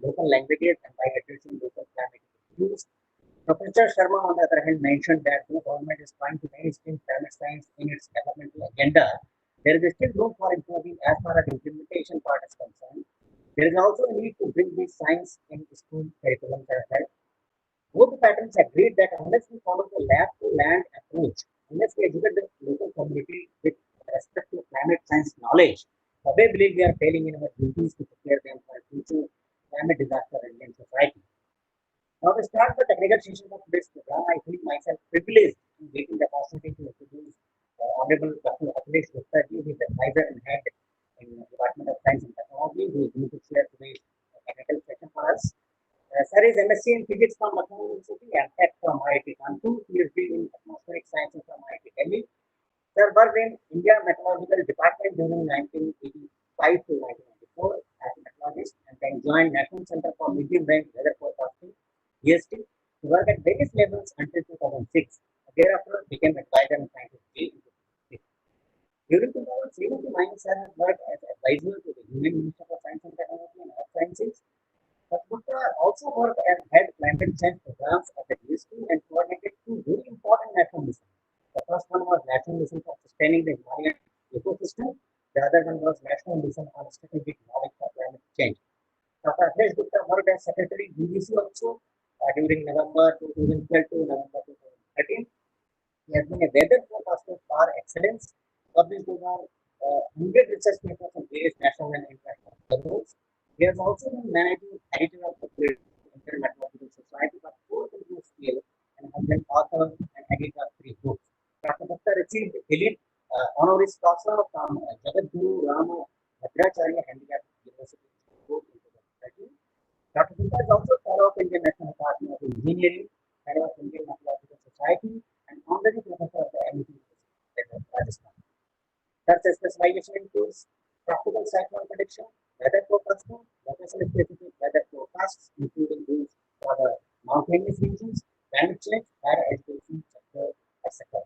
local languages and by addressing local climate issues. Professor Sharma, on the other hand, mentioned that the government is trying to mainstream climate science in its developmental agenda. There is still room for improving as far as the implementation part is concerned. There is also a need to bring this science in school curriculum as well. Both the patterns agreed that unless we follow the lab to land approach, unless we educate the local community with respect to climate science knowledge, they believe we are failing in our duties to prepare them for a future climate disaster resilient society. Now, to start the technical session of this program, I feel myself privileged in getting the opportunity to introduce Honorable Dr. Akhilesh Gupta ji, who is advisor and head in the Department of Science and Technology, who is going to share today's technical session for us. Sir is MSc in Physics from Lucknow University and Tech from IIT Kanpur, PhD in Atmospheric Sciences from IIT Delhi. Sir worked in India Meteorological Department during 1985 to 1994 as a meteorologist and then joined National Center for Medium Range Weather Forecasting, EST, to work at various levels until 2006. Thereafter, became advisor and scientist. During 2007 sir has worked as advisor to the Union Minister for Science and Technology and Earth Sciences. Gupta also worked as head climate change programs at the UST and coordinated two very important national missions. The first one was National Mission for Sustaining the Himalayan Ecosystem. The other one was National Mission on Strategic Knowledge for Climate Change. Dr. Akhilesh Gupta worked as Secretary BBC also during November 2012 to November 2013. He has been a weather forecaster par excellence, published over 100 research papers on various national and international journals. He has also been managing editor of the Meteorological Society for 4 scale and has been author and editor of 3 books. Dr. Gupta received elite honoris causa from Jagadguru Rama Bhadracharya Handicap University in 2013. Dr. Gupta is also fellow of Indian National Academy of Engineering, fellow of Indian Meteorological Society, and honorary professor of the MIT University of Rajasthan. Such specialization includes practical cyclone prediction, weather forecasting, location-specific weather forecasts, including those for the mountainous regions, climate change, higher education sector, etc.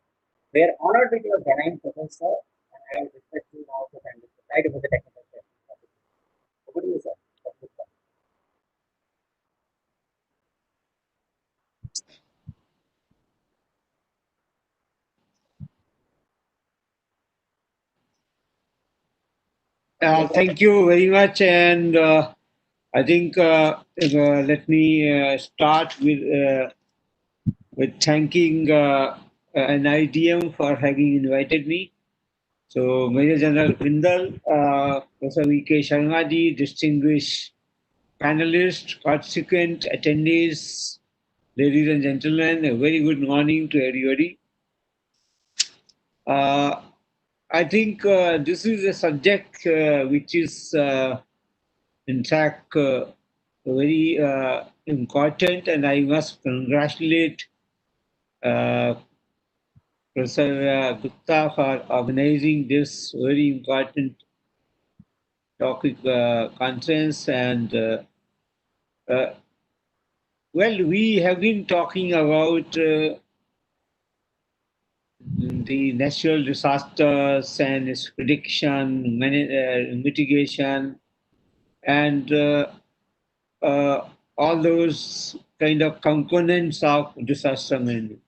We are honored with your benign presence, sir, and I will request you now to hand it right over the technical session. Over to you, sir. Thank you very much, and I think let me start with thanking NIDM for having invited me. So, Major General Vindal, Professor V.K. Sharma ji, distinguished panelists, consequent attendees, ladies and gentlemen, a very good morning to everybody. I think this is a subject which is, in fact, very important, and I must congratulate Professor Gupta for organizing this very important topic conference. And well, we have been talking about the natural disasters and its prediction, mitigation, and all those kind of components of disaster management.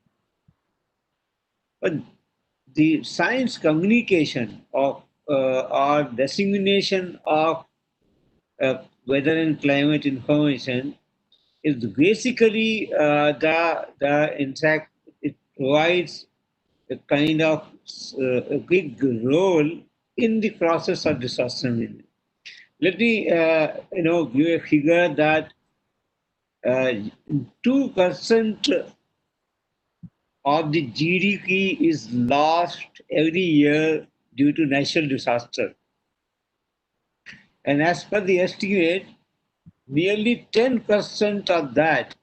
But the science communication of or dissemination of weather and climate information is basically the in fact it provides a kind of a big role in the process of disaster management. Let me give a figure that 2% of the GDP is lost every year due to natural disaster. And as per the estimate, nearly 10% of that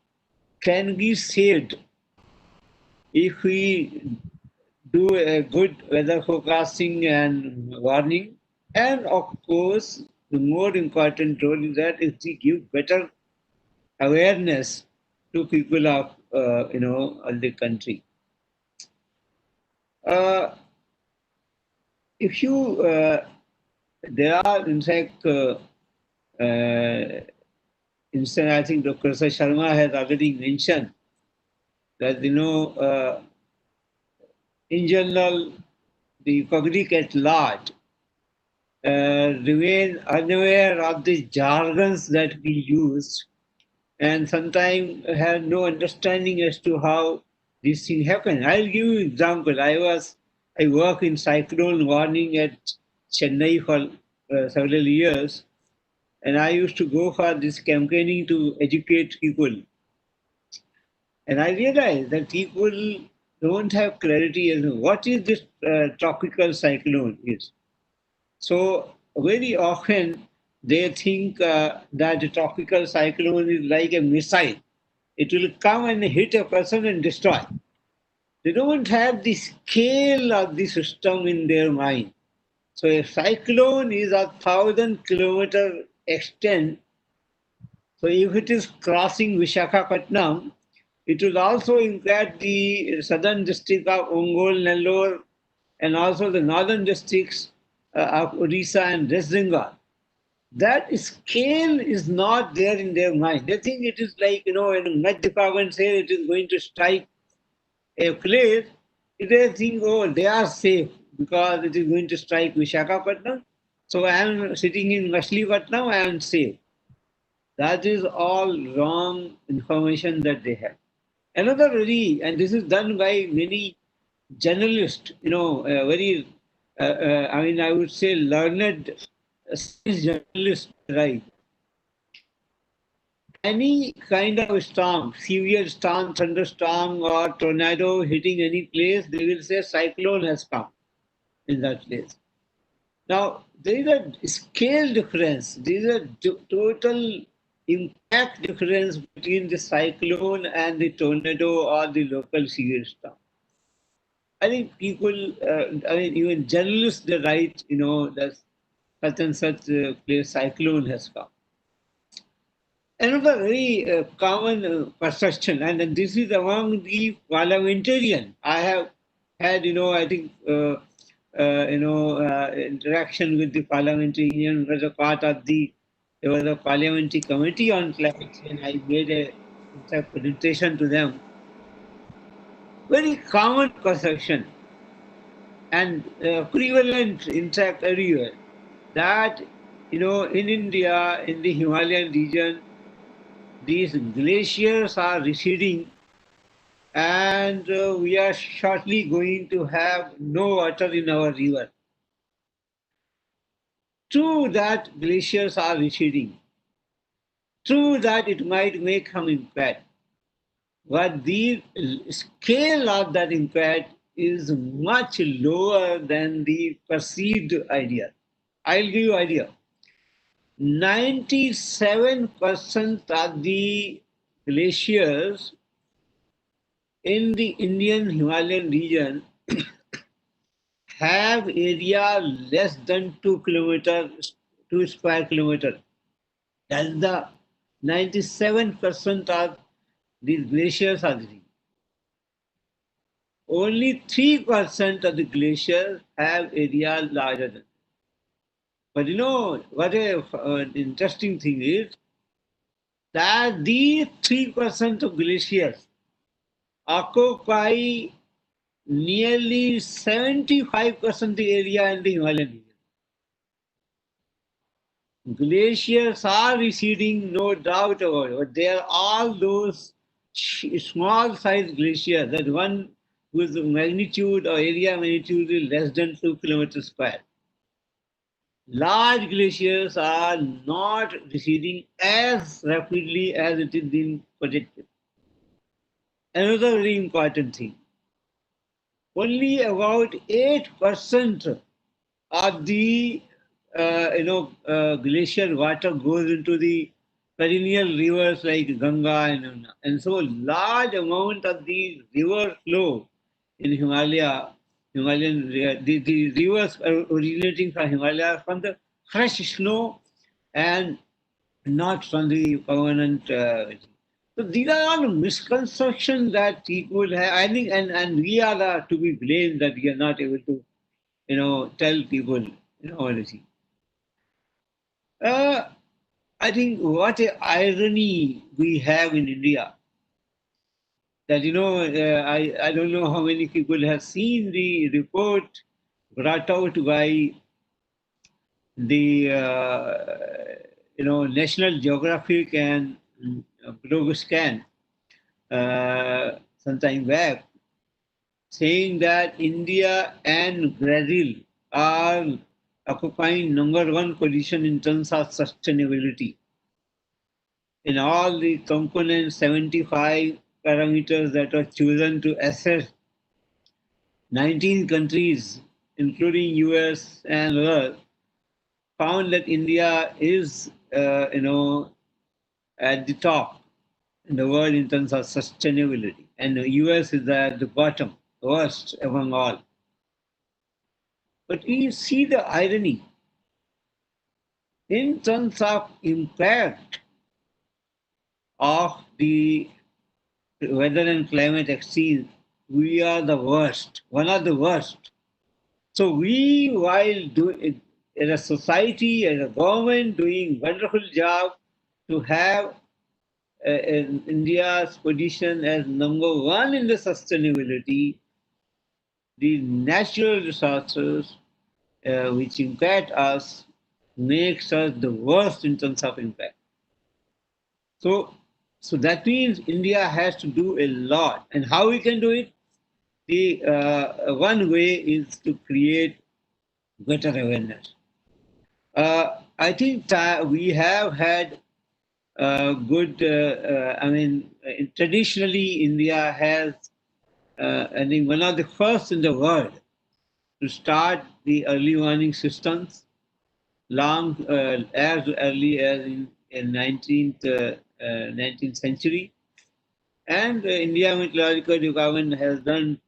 can be saved if we do a good weather forecasting and warning. And of course, the more important role is that if we give better awareness to people of the country. If you there are in fact instead, I think Dr. Sharma has already mentioned that, in general, the public at large remain unaware of the jargons that we use and sometimes have no understanding as to how this thing happen. I'll give you an example. I work in cyclone warning at Chennai for several years, and I used to go for this campaigning to educate people. And I realized that people don't have clarity as to what is this tropical cyclone is. So very often they think that a tropical cyclone is like a missile. It will come and hit a person and destroy. They don't have the scale of the system in their mind. So a cyclone is 1,000 kilometer extent. So if it is crossing Vishakhapatnam, it will also impact the southern district of Ongole, Nellore, and also the northern districts of Odisha and West Bengal. That scale is not there in their mind. They think it is like, when a Met department says it is going to strike a place, they think, oh, they are safe because it is going to strike Vishakhapatnam. So I am sitting in Machilipatnam, I am safe. That is all wrong information that they have. Another very, and this is done by many journalists, very, I would say learned science journalists, right? Any kind of storm, severe storm, thunderstorm, or tornado hitting any place, they will say cyclone has come in that place. Now, there is a scale difference. There is a total impact difference between the cyclone and the tornado or the local severe storm. I think people, even journalists, they write, that such and such place cyclone has come. Another very common perception, and then this is among the parliamentarian. I have had, I think, interaction with the parliamentarian, was a part of there was a parliamentary committee on climate change. I made a presentation to them. Very common perception and prevalent, in fact, everywhere that, in India, in the Himalayan region, these glaciers are receding and we are shortly going to have no water in our river. True that glaciers are receding. True that it might make some impact. But the scale of that impact is much lower than the perceived idea. I'll give you an idea. 97% of the glaciers in the Indian Himalayan region have area less than 2 kilometers, 2 square kilometer. That's the 97% of these glaciers are there. Only 3% of the glaciers have area larger than. But what a interesting thing is that these 3% of glaciers occupy nearly 75% of the area in the Himalayan region. Glaciers are receding, no doubt about it. But there are all those small sized glaciers, that one whose magnitude or area magnitude is less than 2 kilometers square. Large glaciers are not receding as rapidly as it is being projected. Another very important thing, only about 8% of the glacier water goes into the perennial rivers like Ganga and so large amount of the river flow in the rivers originating from Himalaya from the fresh snow and not from the permanent. So these are all misconceptions that people have. I think, and we are to be blamed that we are not able to, tell people, anything. Uh, I think what a irony we have in India that I don't know how many people have seen the report brought out by the National Geographic and Globoscan some time back, saying that India and Brazil are occupying number one position in terms of sustainability. In all the components, 75 parameters that were chosen to assess 19 countries, including US and others, found that India is, at the top in the world in terms of sustainability, and the US is at the bottom, worst among all. But we see the irony in terms of impact of the weather and climate extremes. We are the worst, one of the worst. So we, while doing as a society, as a government, doing wonderful job to have India's position as number one in the sustainability, the natural resources which impact us makes us the worst in terms of impact. So, so that means India has to do a lot. And how we can do it? The one way is to create better awareness. I think we have had good, traditionally India has, I think, one of the first in the world to start the early warning systems long as early as in 19th century. And the India Meteorological Department has done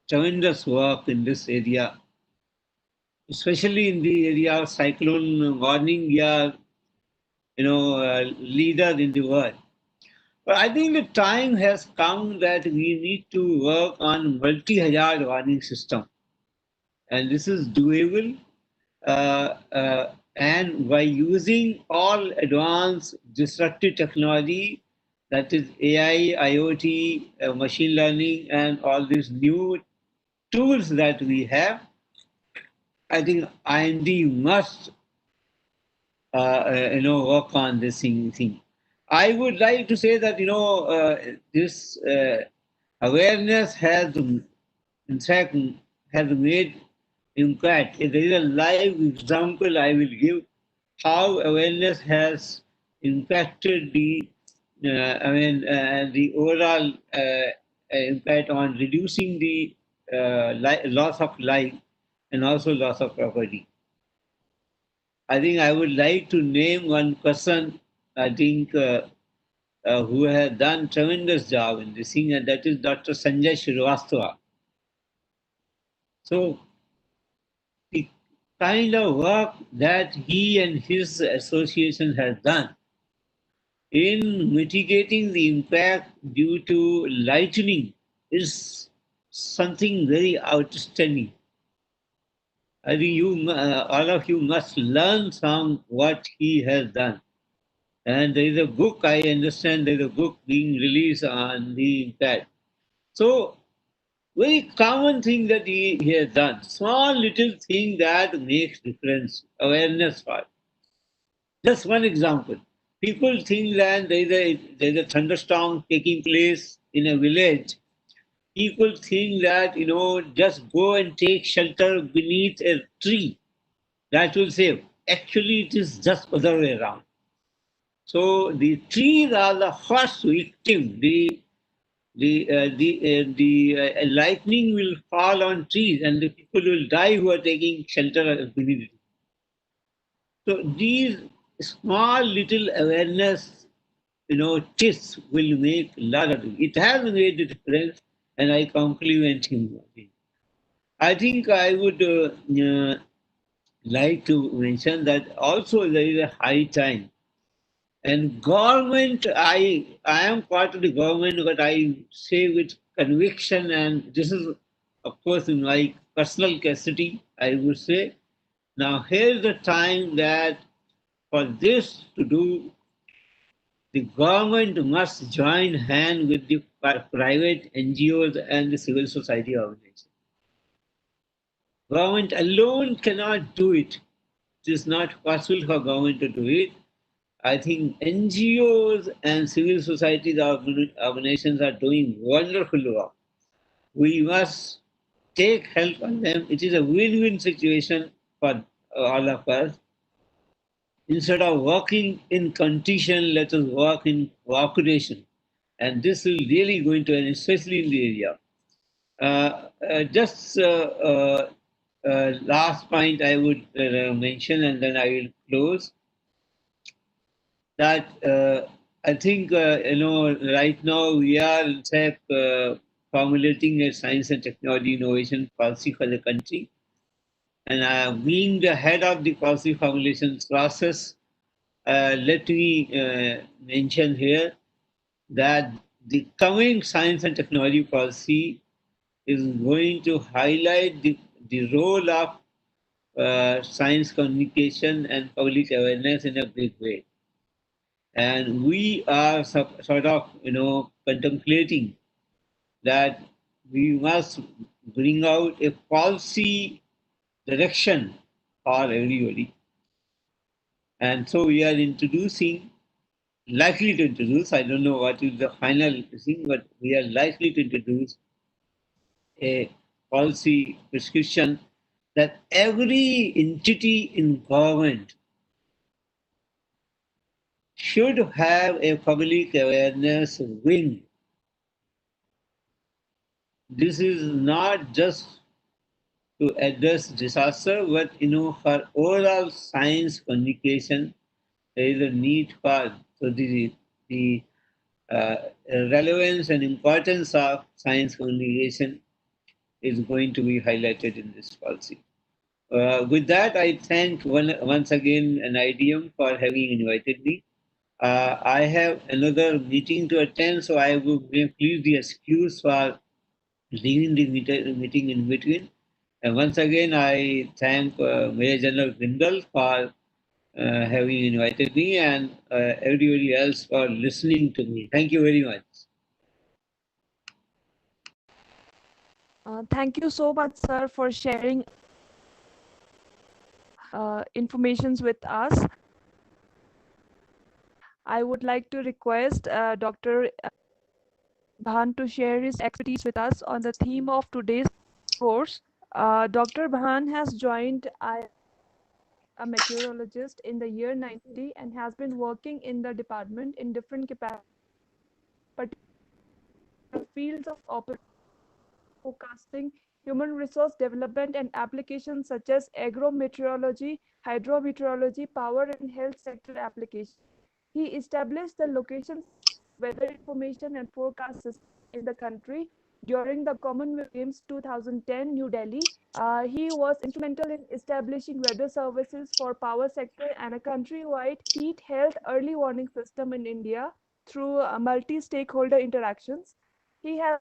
tremendous work in this area, especially in the area of cyclone warning. We are, leader in the world. But I think the time has come that we need to work on multi-hazard warning system, and this is doable. And by using all advanced disruptive technology, that is AI, IoT, machine learning, and all these new tools that we have, I think IND must work on this thing. I would like to say that this awareness has, in fact, has made impact. There is a live example I will give how awareness has impacted the overall impact on reducing the loss of life and also loss of property. I think I would like to name one person, I think, who has done tremendous job in this thing, and that is Dr. Sanjay Srivastava. So the kind of work that he and his association has done in mitigating the impact due to lightning is something very outstanding. I think all of you must learn from what he has done. And there is a book, I understand there is a book being released on the impact. So, very common thing that he has done, small little thing that makes difference, awareness for. Just one example. People think that there is a thunderstorm taking place in a village. People think that, just go and take shelter beneath a tree. That will save. Actually, it is just other way around. So the trees are the first victim. The lightning will fall on trees, and the people will die who are taking shelter beneath it. So these small little awareness, tips will make a lot of difference. It has made a difference, and I compliment him. I think I would like to mention that also there is a high time. And government, I am part of the government, but I say with conviction, and this is, of course, in my personal capacity, I would say. Now, here's the time that for this to do, the government must join hand with the private NGOs and the civil society organizations. Government alone cannot do it. It is not possible for government to do it. I think NGOs and civil society organizations are doing wonderful work. We must take help on them. It is a win-win situation for all of us. Instead of working in competition, let us work in cooperation. And this will really going to, and especially in the area. Just last point I would mention, and then I will close that I think right now we are in fact formulating a science and technology innovation policy for the country, and being the head of the policy formulation process, let me mention here that the coming science and technology policy is going to highlight the role of science communication and public awareness in a big way. And we are sort of, contemplating that we must bring out a policy direction for everybody. And so we are likely to introduce, I don't know what is the final thing, but we are likely to introduce a policy prescription that every entity in government should have a public awareness wing. This is not just to address disaster, but for overall science communication, there is a need for so the relevance and importance of science communication is going to be highlighted in this policy. With that, I thank once again NIDM for having invited me. I have another meeting to attend, so I would please be excused for leaving the meeting in between. And once again, I thank Major General Grindal for having invited me and everybody else for listening to me. Thank you very much. Thank you so much, sir, for sharing informations with us. I would like to request Dr. Bhan to share his expertise with us on the theme of today's course. Dr. Bhan has joined a meteorologist in the year 90 and has been working in the department in different capacities, fields of operation, forecasting, human resource development, and applications such as agrometeorology, hydrometeorology, power and health sector applications. He established the location weather information and forecast system in the country during the Commonwealth Games 2010 New Delhi. He was instrumental in establishing weather services for power sector and a countrywide heat health early warning system in India through multi-stakeholder interactions. He has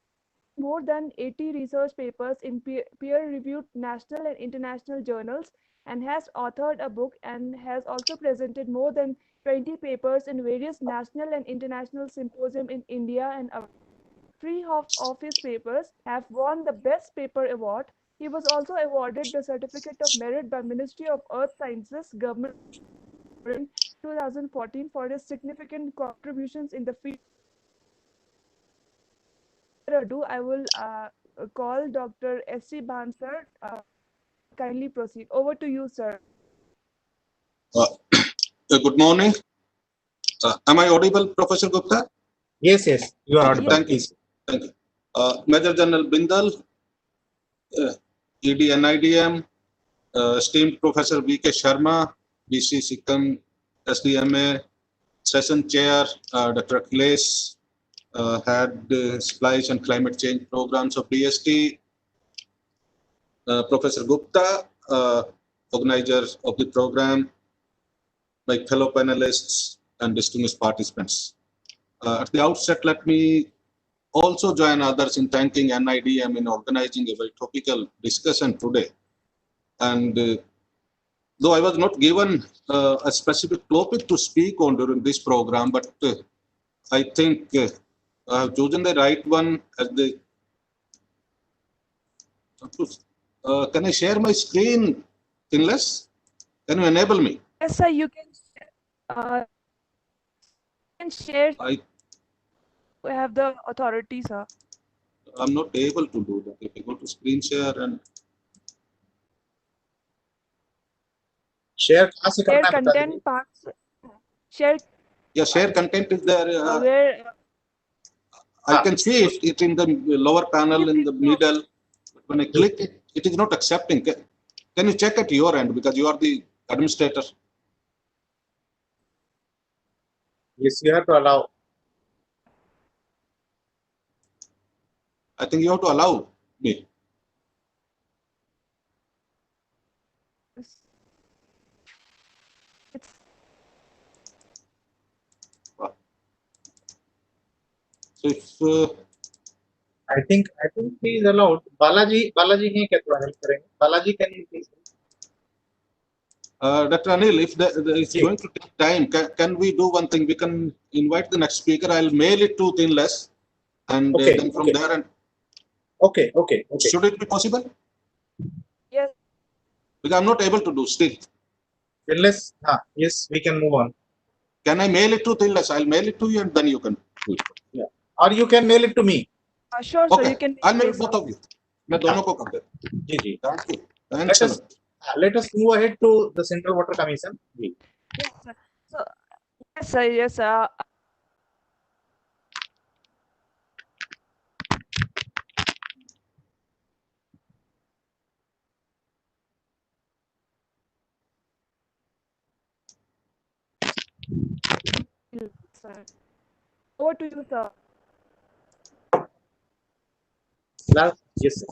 more than 80 research papers in peer-reviewed national and international journals and has authored a book and has also presented more than 20 papers in various national and international symposium in India and abroad. Three of his papers have won the Best Paper Award. He was also awarded the Certificate of Merit by Ministry of Earth Sciences, Government in 2014 for his significant contributions in the field. Ado, I will call Dr. S.C. Bhan, sir. Kindly proceed. Over to you, sir. Good morning. Am I audible, Professor Gupta? Yes, you are audible. Thank you. Thank you. Major General Bindal, ED NIDM, esteemed Professor V.K. Sharma, BC Sikkim, SDMA, Session Chair, Dr. Akhilesh, Head Supplies and Climate Change Programs of DST, Professor Gupta, organizer of the program, my fellow panelists and distinguished participants. At the outset, let me also join others in thanking NIDM in organizing a very topical discussion today. And though I was not given a specific topic to speak on during this program, but I think I have chosen the right one as the. Can I share my screen, Tinless? Can you enable me? Yes, sir, you can share. I We have the authority, sir. am not able to do that. If I go to screen share and share कहाँ से Share करना है बता content दीजिए parts. Share yeah, share content is there. where I can see it in the lower panel in the middle. When I click it, it is not accepting. Can you check at your end because you are the administrator? yes you have to allow I think you have to allow me. it's So if I think he is allowed Balaji नहीं क्या थोड़ा help करेंगे Balaji can you please Dr. Anil, if it's Yes. going to take time, can we do one thing? We can invite the next speaker. I'll mail it to Tinless, and Okay, then from okay. there, and okay should it be possible? yes. Because I'm not able to do still. unless yes we can move on Can I mail it to Tinless? I'll mail it to you, and then you can do it. or you can mail it to me Sure, sir. Okay, You can I'll mail place, both sir. of you. मैं दोनों को कर देता हूँ. जी जी Thank you. Thanks a lot. let us move ahead to the Central Water Commission ji Yes, sir. So, yes, sir. Yes, sir. Sir. Over to you, sir. yes sir.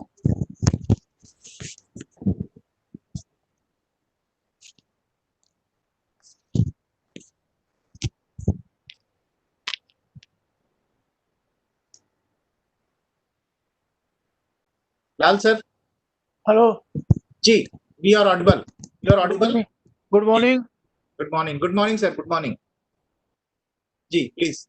Lal sir Hello. Ji we are audible you are audible Good morning. good morning sir good morning ji please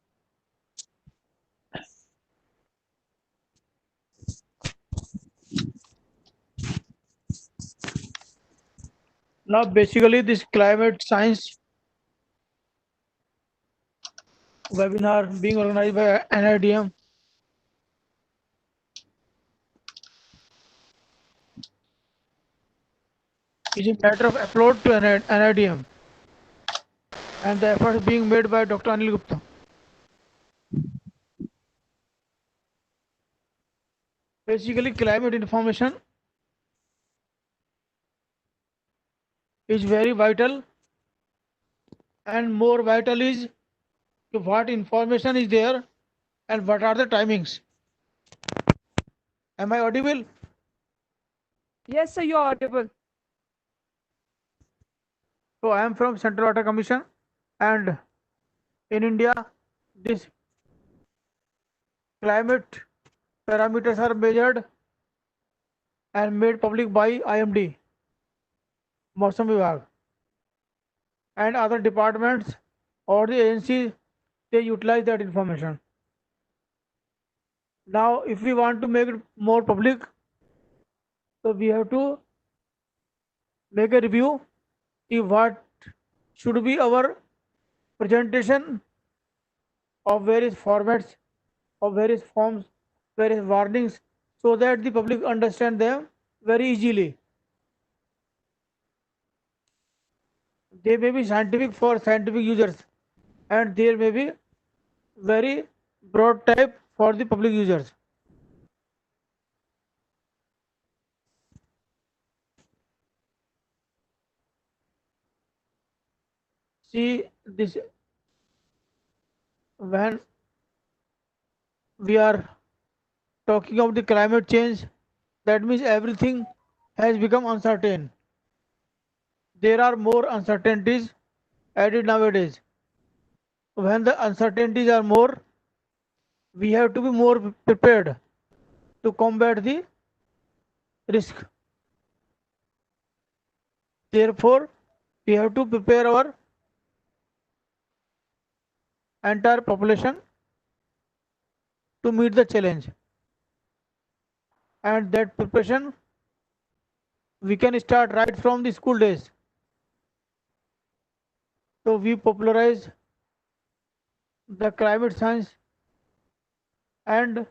Now, basically, this climate science webinar being organized by NIDM is a matter of upload to NIDM, and the effort being made by Dr. Anil Gupta. Basically, climate information is very vital, and more vital is what information is there and what are the timings. Am I audible? Yes, sir. You are audible. So I am from Central Water Commission, and in India, this climate parameters are measured and made public by IMD, Mausam Vibhag, and other departments or the agencies, they utilize that information. Now, if we want to make it more public, so we have to make a review, see what should be our presentation of various formats, of various forms, various warnings, so that the public understand them very easily. They may be scientific for scientific users, and there may be very broad type for the public users. See this, when we are talking about the climate change, that means everything has become uncertain. There are more uncertainties added nowadays. When the uncertainties are more, we have to be more prepared to combat the risk. Therefore, we have to prepare our entire population to meet the challenge. And that preparation we can start right from the school days. So we popularize the climate science and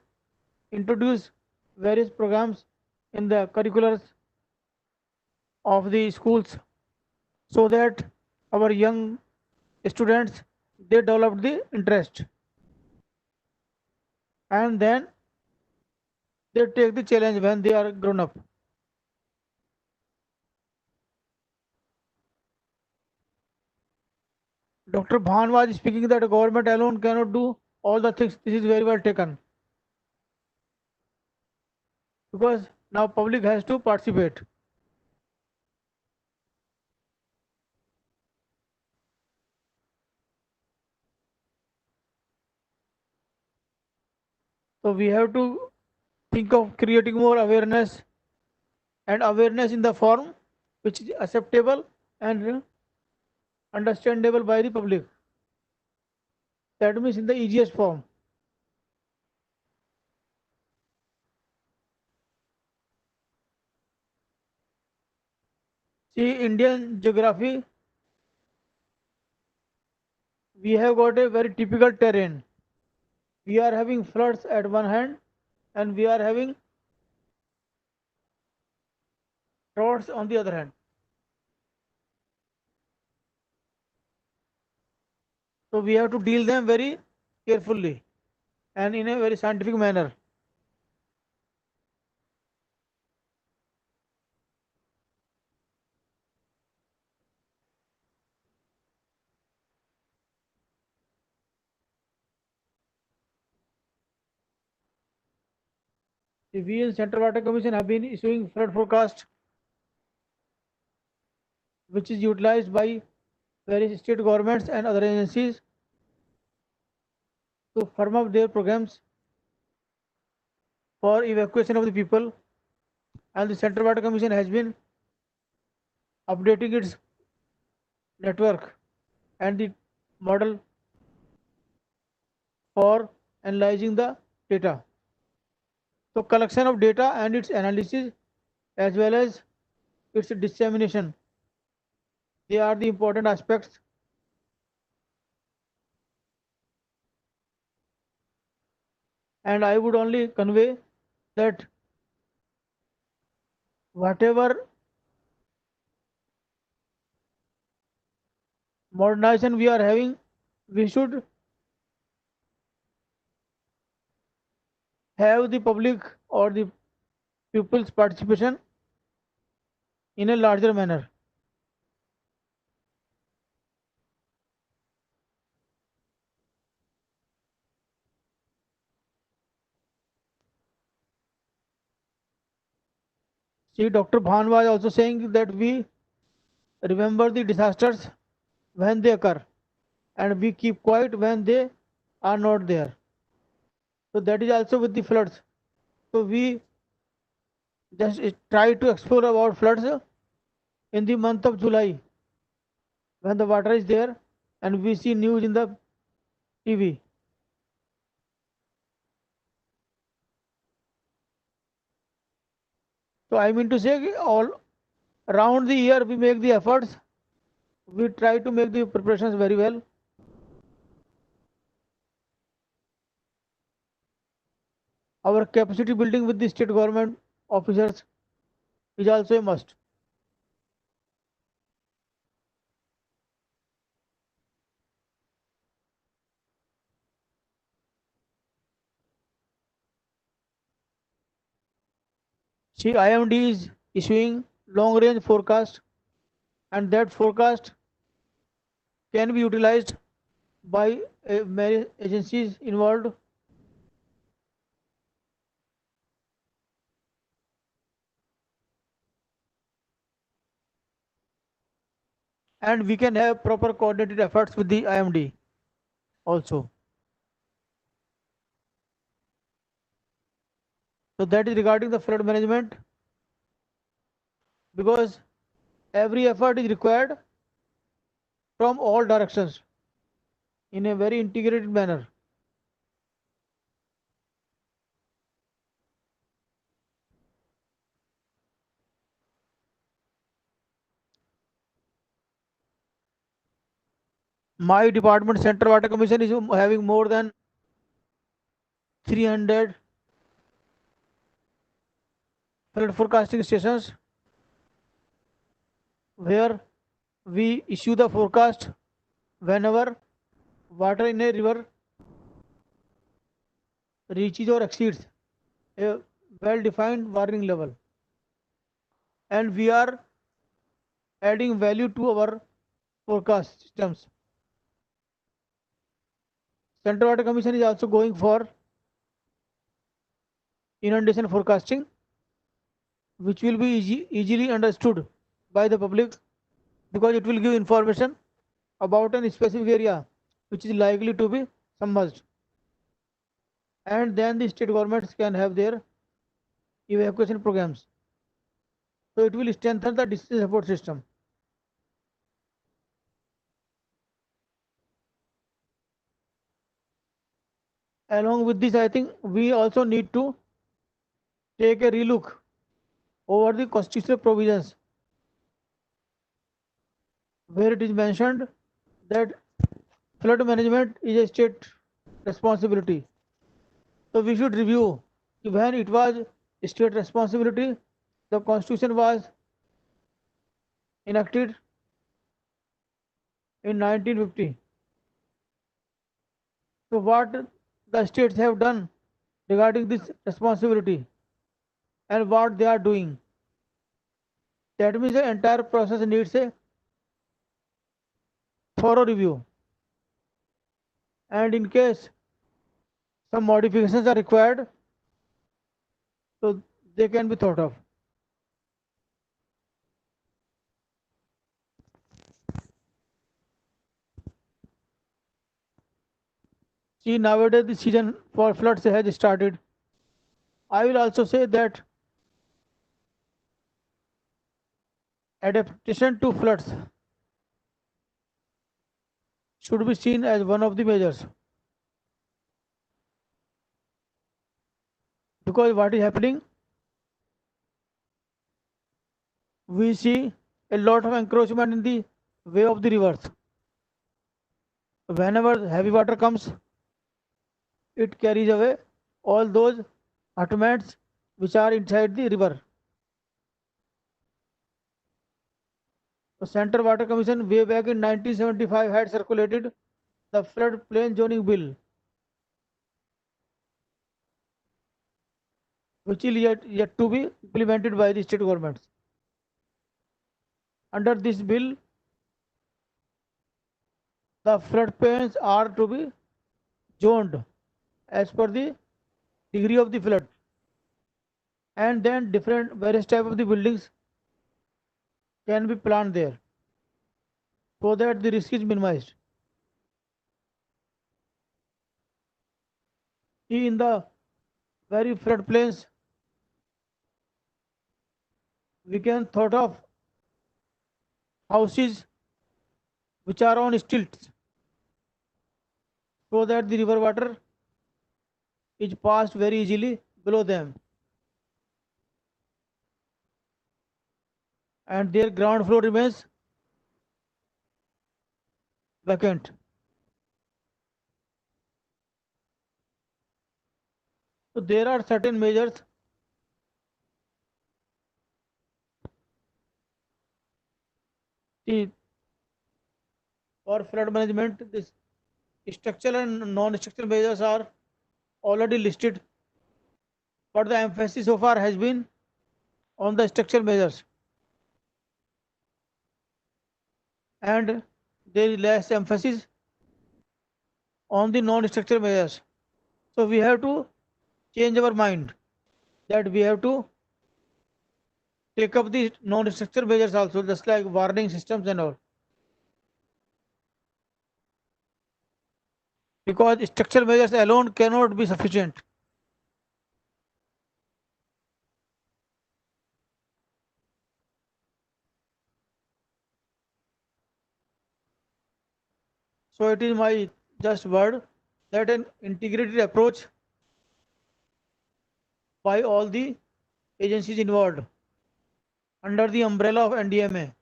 introduce various programs in the curriculars of the schools so that our young students they develop the interest and then they take the challenge when they are grown up. Dr. Bhan was speaking that government alone cannot do all the things. This is very well taken because now public has to participate. So we have to think of creating more awareness and awareness in the form which is acceptable and understandable by the public. That means in the easiest form. See, Indian geography, we have got a very typical terrain. We are having floods at one hand and we are having droughts on the other hand. So we have to deal them very carefully and in a very scientific manner. We in Central Water Commission have been issuing flood forecast which is utilized by various state governments and other agencies to firm up their programs for evacuation of the people, and the Central Water Commission has been updating its network and the model for analyzing the data. So collection of data and its analysis as well as its dissemination, they are the important aspects. And I would only convey that whatever modernization we are having, we should have the public or the people's participation in a larger manner. See, Dr. Bhan was also saying that we remember the disasters when they occur and we keep quiet when they are not there. So that is also with the floods. So we just try to explore about floods in the month of July when the water is there and we see news in the TV. So I mean to say all around the year we make the efforts. We try to make the preparations very well. Our capacity building with the state government officers is also a must. See, IMD is issuing long range forecast and that forecast can be utilized by many agencies involved, and we can have proper coordinated efforts with the IMD also. So that is regarding the flood management because every effort is required from all directions in a very integrated manner. My department, Central Water Commission, is having more than 300 flood forecasting stations where we issue the forecast whenever water in a river reaches or exceeds a well-defined warning level, and we are adding value to our forecast systems. Central Water Commission is also going for inundation forecasting, which will be easily understood by the public because it will give information about a specific area which is likely to be submerged. And then the state governments can have their evacuation programs. So it will strengthen the disaster support system. Along with this, I think we also need to take a relook over the constitutional provisions where it is mentioned that flood management is a state responsibility. So we should review when it was state responsibility, the constitution was enacted in 1950. So what the states have done regarding this responsibility and what they are doing. That means the entire process needs a thorough review. And in case some modifications are required, so they can be thought of. See, nowadays the season for floods has started. I will also say that adaptation to floods should be seen as one of the measures. Because what is happening, we see a lot of encroachment in the way of the rivers. Whenever heavy water comes, it carries away all those attachments which are inside the river. The Central Water Commission way back in 1975 had circulated the flood plain zoning bill, which is yet to be implemented by the state governments. Under this bill, the flood plains are to be zoned as per the degree of the flood, and then different various type of the buildings can be planned there so that the risk is minimized. In the very flood plains, we can thought of houses which are on stilts so that the river water is passed very easily below them, and their ground floor remains vacant. So there are certain measures for flood management. This structural and non-structural measures are already listed, but the emphasis so far has been on the structural measures, and there is less emphasis on the non-structural measures. So we have to change our mind that we have to take up the non-structural measures also, just like warning systems and all. Because structural measures alone cannot be sufficient. So it is my just word that an integrated approach by all the agencies involved under the umbrella of NDMA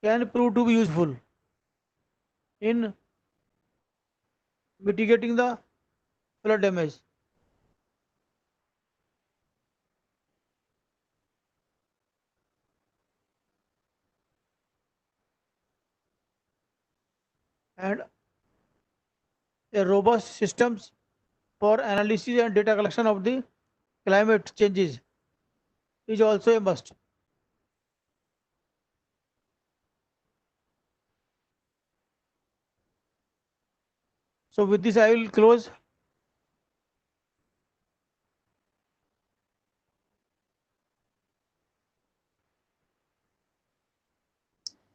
can prove to be useful. in mitigating the flood damage. And a robust systems for analysis and data collection of the climate changes is also a must. So with this, I will close.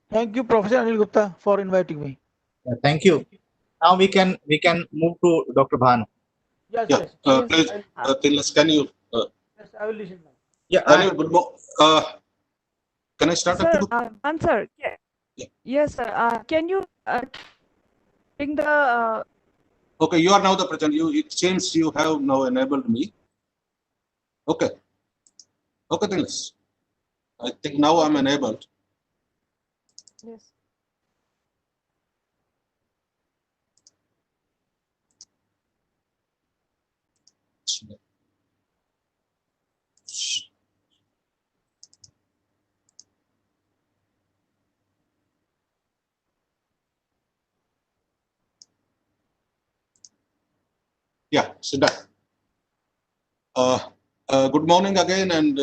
Thank you, Professor Anil Gupta, for inviting me. Thank you. Now we can move to Dr. Bhanu. Yes, Yeah, yes, Yes. please, Uh, Tilas, can you, yes, I will listen now. Yeah, Anil, can I start? sir, Active? answer. Yeah. Yeah. Yes, sir. Can you bring the Okay, you are now the president. It seems you have now enabled me. Okay, okay, Tilas. I think now I'm okay. enabled. Yes. Yeah, Siddharth. Good morning again, and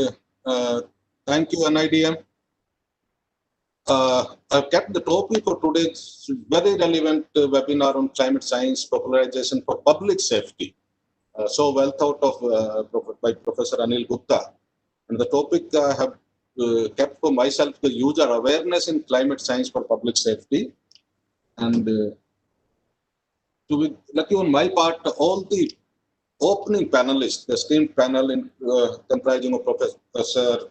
thank you, NIDM. I've kept the topic for today's very relevant webinar on climate science popularization for public safety. So well thought of by Professor Anil Gupta. And the topic I have kept for myself, the user awareness in climate science for public safety. And to be lucky on my part, all the opening panelists, the esteemed panel in, comprising of Professor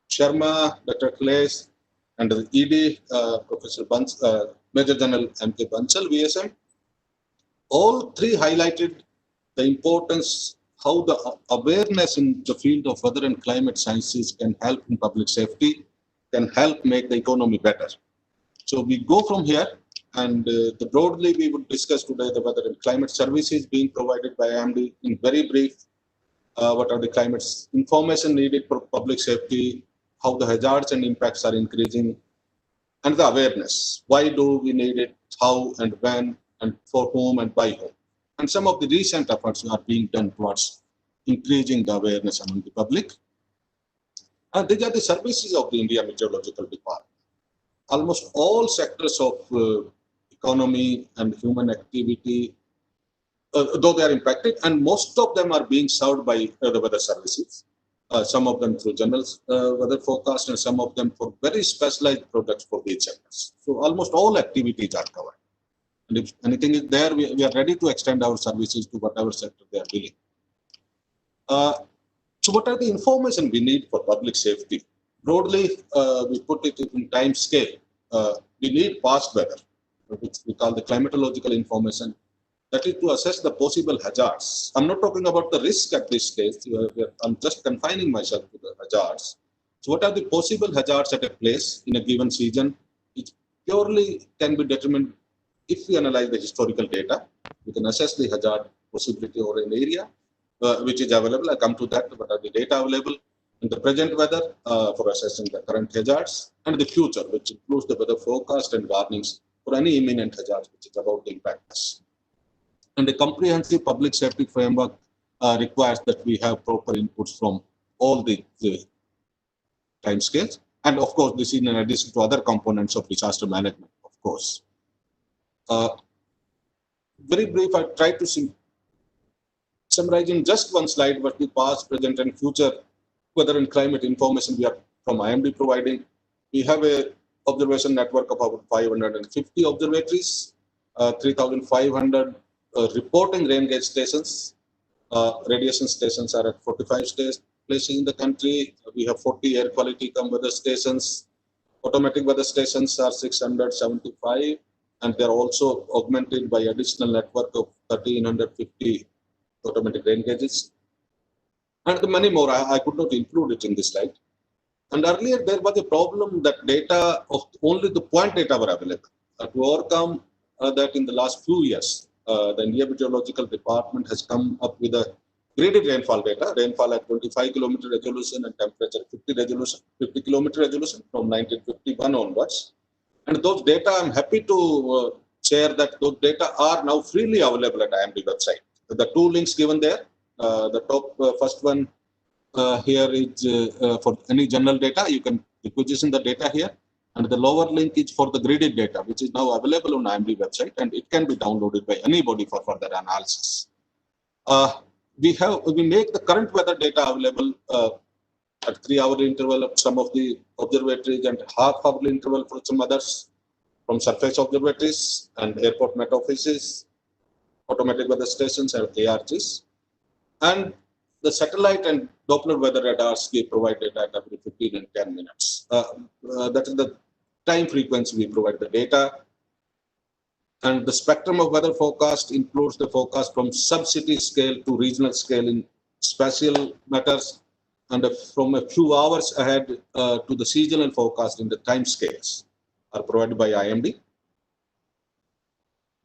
Sharma, Dr. Claes, and the ED, Professor Major General M.K. Bansal, VSM, all three highlighted the importance how the awareness in the field of weather and climate sciences can help in public safety, can help make the economy better. So we go from here, and broadly we would discuss today the weather and climate services being provided by IMD in very brief. What are the climate information needed for public safety, how the hazards and impacts are increasing, and the awareness. Why do we need it? How and when, and for whom and by whom? And some of the recent efforts are being done towards increasing the awareness among the public. And these are the services of the India Meteorological Department. Almost all sectors of economy and human activity, though they are impacted, and most of them are being served by the weather services. Some of them through general weather forecast, and some of them for very specialized products for these sectors. So almost all activities are covered. And if anything is there, we are ready to extend our services to whatever sector they are dealing. So what are the information we need for public safety? Broadly, we put it in time scale. We need past weather, which we call the climatological information. That is to assess the possible hazards. I'm not talking about the risk at this stage. I'm just confining myself to the hazards. So what are the possible hazards at a place in a given season? It purely can be determined if we analyze the historical data. We can assess the hazard possibility over an area which is available. I come to that. What are the data available in the present weather for assessing the current hazards, and the future, which includes the weather forecast and warnings for any imminent hazards which is about to impact us. And a comprehensive public safety framework requires that we have proper inputs from all the time scales. And of course, this is in addition to other components of disaster management, of course. Very brief, I try to summarize in just one slide what the past, present, and future weather and climate information we are from IMD providing. We have a observation network of about 550 observatories, 3,500 reporting rain gauge stations. Radiation stations are at 45 places in the country. We have 40 air quality weather stations. Automatic weather stations are 675, and they are also augmented by additional network of 1,350 automatic rain gauges. And many more. I could not include it in this slide. And earlier there was a problem that data of only the point data were available. To overcome that, in the last few years, the India Meteorological Department has come up with a graded rainfall data, rainfall at 25 kilometer resolution and temperature 50 kilometer resolution from 1951 onwards. And those data, I'm happy to share that those data are now freely available at IMD website. The two links given there, the top first one here is for any general data, you can requisition the data here. And the lower link is for the graded data, which is now available on IMD website, and it can be downloaded by anybody for further analysis. We make the current weather data available at 3-hour interval of some of the observatories and half-hourly interval for some others, from surface observatories and airport met offices, automatic weather stations and ARGs. And the satellite and Doppler weather radars, we provide data at every 15 and 10 minutes. That is the time frequency we provide the data. And the spectrum of weather forecast includes the forecast from sub-city scale to regional scale in spatial matters, and from a few hours ahead to the seasonal forecast in the time scales are provided by IMD.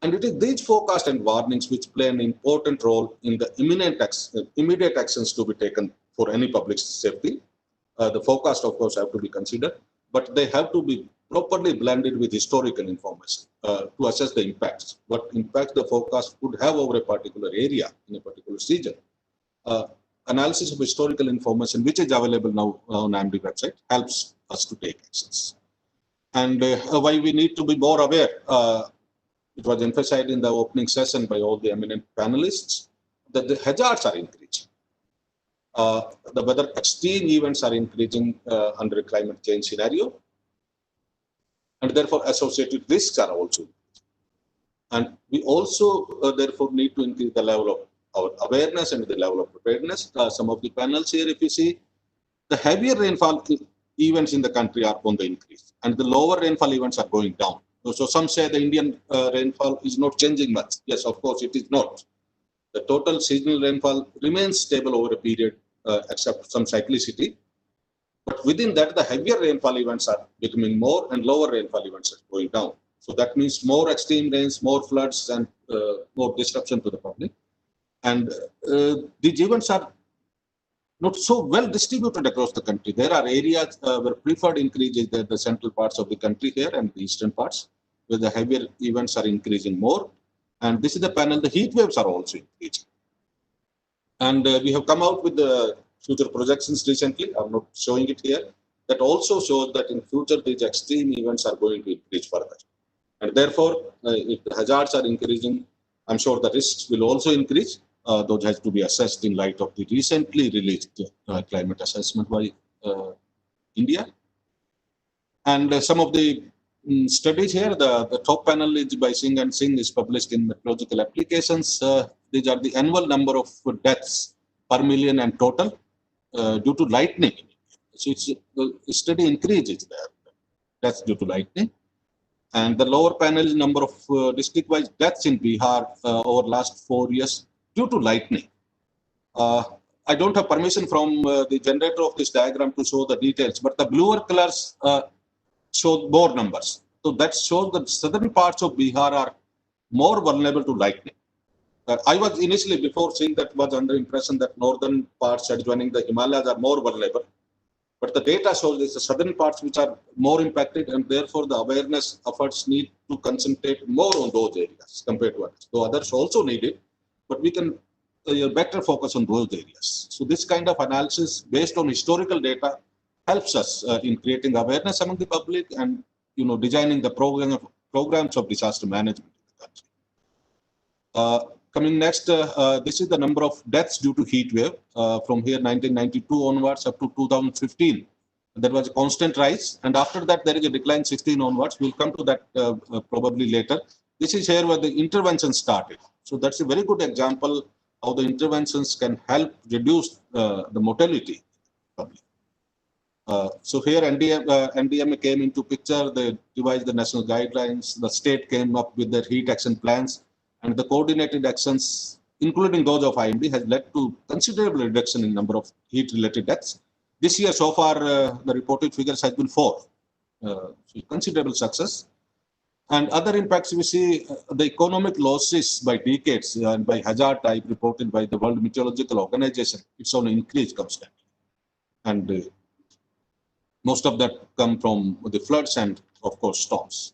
And it is these forecasts and warnings which play an important role in the immediate actions to be taken for any public safety. The forecast, of course, have to be considered, but they have to be properly blended with historical information to assess the impacts. What impacts the forecast could have over a particular area in a particular region. Analysis of historical information, which is available now on IMD website, helps us to take actions. And why we need to be more aware, it was emphasized in the opening session by all the eminent panelists, that the hazards are increasing. The weather extreme events are increasing under a climate change scenario, and therefore associated risks are also increasing. And we also therefore need to increase the level of our awareness and the level of preparedness. Some of the panels here, if you see, the heavier rainfall events in the country are on the increase, and the lower rainfall events are going down. So some say the Indian rainfall is not changing much. Yes, of course, it is not. The total seasonal rainfall remains stable over a period, except some cyclicity. But within that, the heavier rainfall events are becoming more, and lower rainfall events are going down. So that means more extreme rains, more floods, and more disruption to the public. And these events are not so well distributed across the country. There are areas where preferred increase is the central parts of the country here and the eastern parts, where the heavier events are increasing more. And this is the panel, the heat waves are also increasing. And we have come out with the future projections recently. I'm not showing it here. That also shows that in future, these extreme events are going to increase further. And therefore, if the hazards are increasing, I'm sure the risks will also increase. Those has to be assessed in light of the recently released climate assessment by India. And some of the studies here, the top panel is by Singh and Singh, is published in Meteorological Applications. These are the annual number of deaths per million and total due to lightning. So it's a steady increase is there. That's due to lightning. And the lower panel is number of district-wise deaths in Bihar over last 4 years due to lightning. I don't have permission from the generator of this diagram to show the details, but the bluer colors show more numbers. So that shows that southern parts of Bihar are more vulnerable to lightning. I was initially, before seeing that, was under impression that northern parts adjoining the Himalayas are more vulnerable. But the data shows it's the southern parts which are more impacted, and therefore the awareness efforts need to concentrate more on those areas compared to others. So others also need it, but we can better focus on those areas. So this kind of analysis based on historical data helps us in creating awareness among the public and designing the programs of disaster management in the country. Coming next, this is the number of deaths due to heat wave from here 1992 onwards up to 2015. There was a constant rise, and after that there is a decline 16 onwards. We'll come to that probably later. This is here where the intervention started. So that's a very good example how the interventions can help reduce the mortality. So here NDMA came into picture. They devised the national guidelines. The state came up with their heat action plans, and the coordinated actions, including those of IMD, has led to considerable reduction in number of heat-related deaths. This year, so far, the reported figures has been 4. So considerable success. And other impacts we see the economic losses by decades and by hazard type reported by the World Meteorological Organization. It's on increase constantly. And most of that come from the floods and, of course, storms.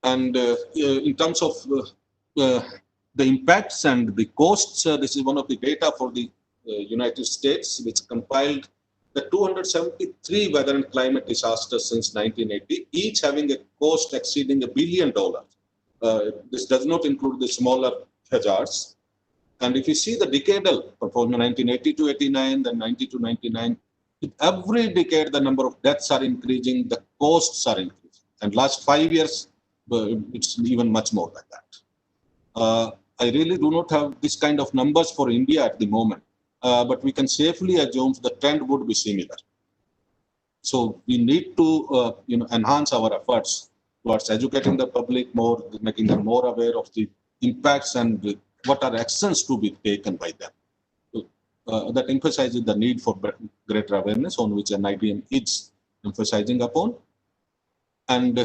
And in terms of the impacts and the costs, this is one of the data for the United States, which compiled the 273 weather and climate disasters since 1980, each having a cost exceeding $1 billion. This does not include the smaller hazards. And if you see the decadal from 1980 to 89, then 90 to 99, with every decade the number of deaths are increasing, the costs are increasing. And last 5 years, it's even much more than that. I really do not have this kind of numbers for India at the moment, but we can safely assume the trend would be similar. So we need to enhance our efforts towards educating the public more, making them more aware of the impacts and what are actions to be taken by them. That emphasizes the need for greater awareness, on which NIDM is emphasizing upon. And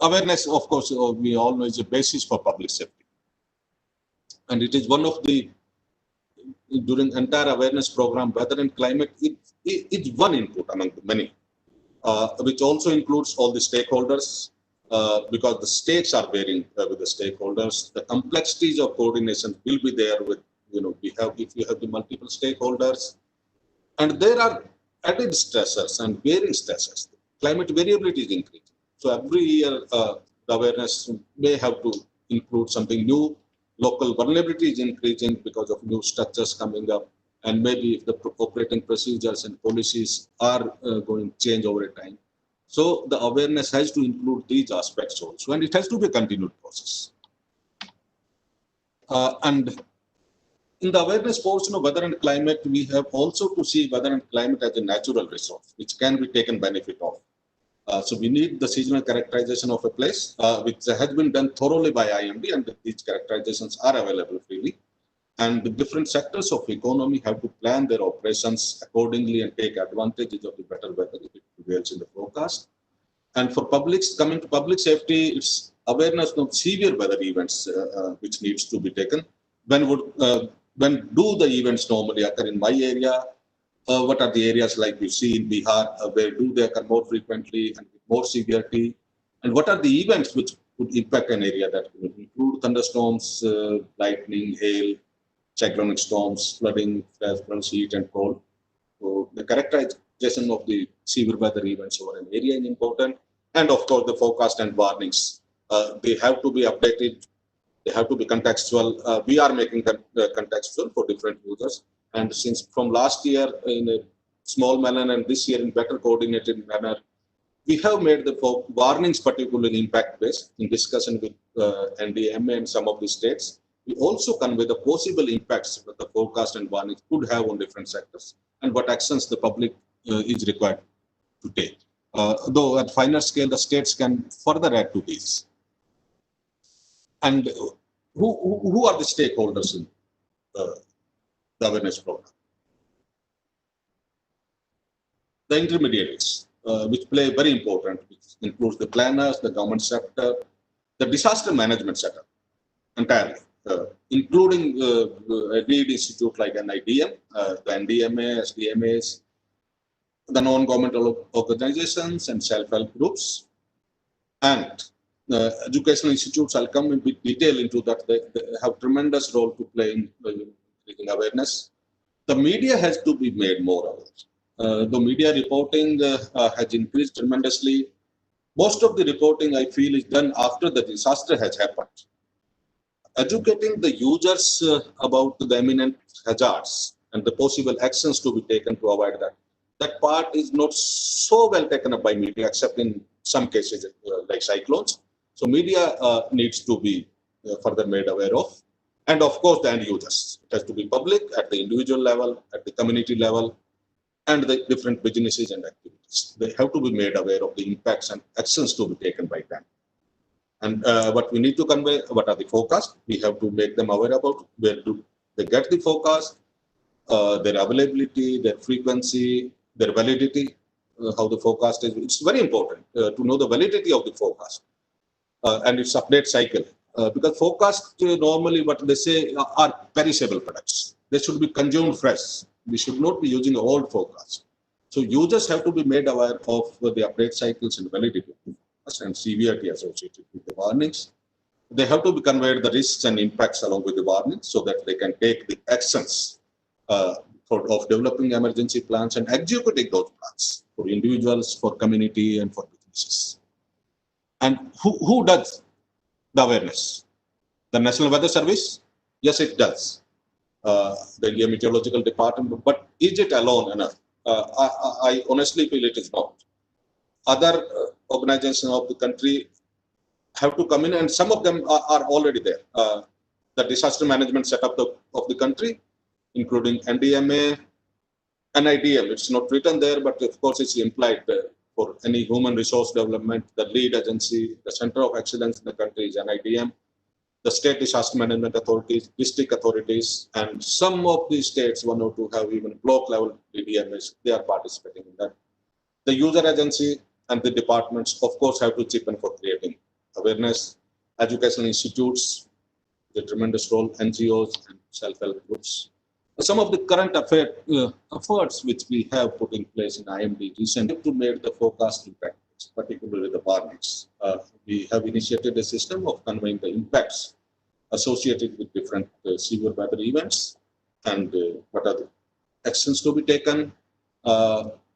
awareness, of course, we all know is a basis for public safety. And it is one of the, during entire awareness program, weather and climate, it's one input among the many, which also includes all the stakeholders, because the stakes are varying with the stakeholders. The complexities of coordination will be there with, if you have the multiple stakeholders, and there are added stressors and varying stressors. Climate variability is increasing. So every year, the awareness may have to include something new. Local vulnerability is increasing because of new structures coming up, and maybe if the operating procedures and policies are going to change over time. So the awareness has to include these aspects also, and it has to be a continued process. And in the awareness portion of weather and climate, we have also to see weather and climate as a natural resource, which can be taken benefit of. So we need the seasonal characterization of a place, which has been done thoroughly by IMD, and these characterizations are available freely. And the different sectors of economy have to plan their operations accordingly and take advantages of the better weather if it prevails in the forecast. And for publics, coming to public safety, it's awareness of severe weather events which needs to be taken. When do the events normally occur in my area? What are the areas like we see in Bihar, where do they occur more frequently and with more severity? And what are the events which would impact an area? That would include thunderstorms, lightning, hail, cyclonic storms, flooding, flash floods, heat and cold. So the characterization of the severe weather events over an area is important. And of course, the forecast and warnings. They have to be updated. They have to be contextual. We are making contextual for different users. And since from last year in a small manner and this year in better coordinated manner, we have made the warnings particularly impact-based in discussion with NDMA and some of the states. We also convey the possible impacts that the forecast and warnings could have on different sectors and what actions the public is required to take. Though at finer scale, the states can further add to these. And who are the stakeholders in the awareness program? The intermediaries, which play very important, which includes the planners, the government sector, the disaster management sector entirely, including a lead institute like NIDM, the NDMA, SDMAs, the non-governmental organizations and self-help groups, and educational institutes. I'll come in bit detail into that. They have tremendous role to play in creating awareness. The media has to be made more aware. The media reporting has increased tremendously. Most of the reporting, I feel, is done after the disaster has happened. Educating the users about the imminent hazards and the possible actions to be taken to avoid that. That part is not so well taken up by media, except in some cases like cyclones. So media needs to be further made aware of. And of course, the end users. It has to be public at the individual level, at the community level, and the different businesses and activities. They have to be made aware of the impacts and actions to be taken by them. And what we need to convey, what are the forecasts? We have to make them aware about where do they get the forecast, their availability, their frequency, their validity, how the forecast is. It's very important to know the validity of the forecast and its update cycle. Because forecasts normally what they say are perishable products. They should be consumed fresh. We should not be using old forecasts. So users have to be made aware of the update cycles and validity and severity associated with the warnings. They have to be conveyed the risks and impacts along with the warnings so that they can take the actions of developing emergency plans and executing those plans for individuals, for community, and for businesses. And who does the awareness? The National Weather Service? Yes, it does. The India Meteorological Department, but is it alone enough? I honestly feel it is not. Other organizations of the country have to come in, and some of them are already there. The disaster management setup of the country, including NDMA, NIDM. It's not written there, but of course it's implied for any human resource development. The lead agency, the center of excellence in the country is NIDM. The state disaster management authorities, district authorities, and some of the states, one or two, have even block level DDMs. They are participating in that. The user agency and the departments, of course, have to chip in for creating awareness. Educational institutes, the tremendous role, NGOs and self-help groups. Some of the current efforts which we have put in place in IMD recently to make the forecasting practice, particularly the warnings. We have initiated a system of conveying the impacts associated with different severe weather events and what are the actions to be taken.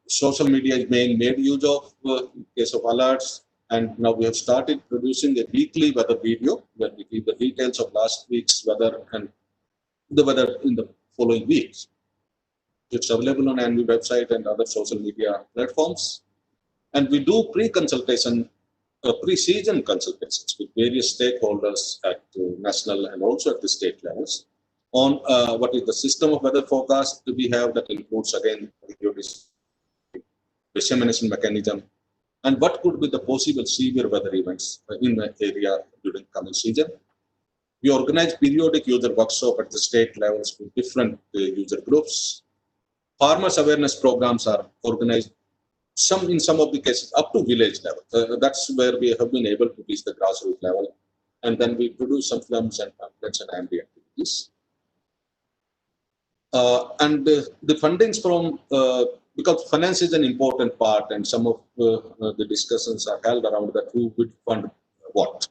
Social media is being made use of in case of alerts, and now we have started producing a weekly weather video where we give the details of last week's weather and the weather in the following weeks. It's available on ANVI website and other social media platforms. And we do pre-consultation, pre-season consultations with various stakeholders at national and also at the state levels on what is the system of weather forecast we have that includes again dissemination mechanism and what could be the possible severe weather events in the area during coming season. We organize periodic user workshops at the state levels with different user groups. Farmers awareness programs are organized in some of the cases up to village level. That's where we have been able to reach the grassroots level. And then we produce some films and pamphlets and ambient activities. The fundings from, because finance is an important part and some of the discussions are held around that who would fund what.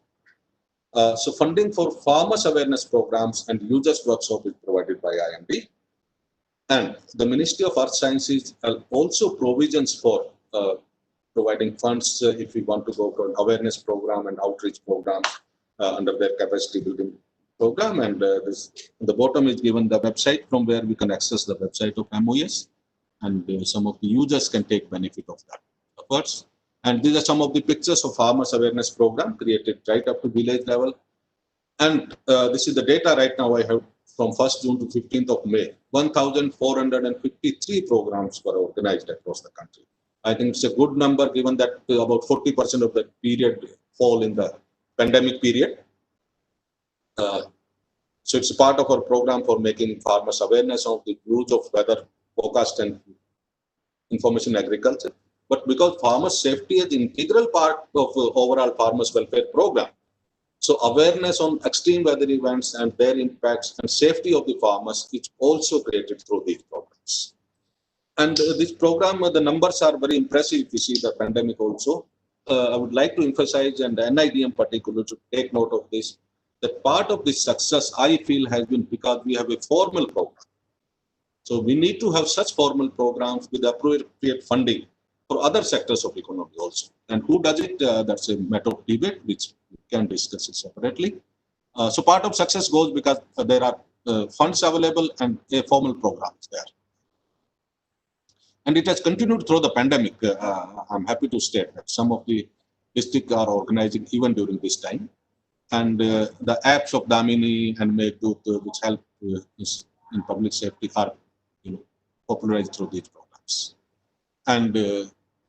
So funding for farmers awareness programs and users workshop is provided by IMD. And the Ministry of Earth Sciences also provisions for providing funds if we want to go for an awareness program and outreach program under their capacity building program. And this, the bottom is given the website from where we can access the website of MOS. And some of the users can take benefit of that efforts. And these are some of the pictures of farmers awareness program created right up to village level. And this is the data right now I have from 1st June to 15th of May. 1,453 programs were organized across the country. I think it's a good number given that about 40% of the period fall in the pandemic period. So it's a part of our program for making farmers awareness of the use of weather forecast and information agriculture. But because farmers safety is an integral part of overall farmers welfare program, so awareness on extreme weather events and their impacts and safety of the farmers is also created through these programs. And this program, the numbers are very impressive if you see the pandemic also. I would like to emphasize, and the NIDM particularly to take note of this, that part of this success I feel has been because we have a formal program. So we need to have such formal programs with appropriate funding for other sectors of economy also. And who does it? That's a matter of debate, which we can discuss it separately. So part of success goes because there are funds available and a formal programs there. And it has continued through the pandemic. I'm happy to state that some of the districts are organizing even during this time. And the apps of Damini and Meghdut, which help in public safety, are popularized through these programs. And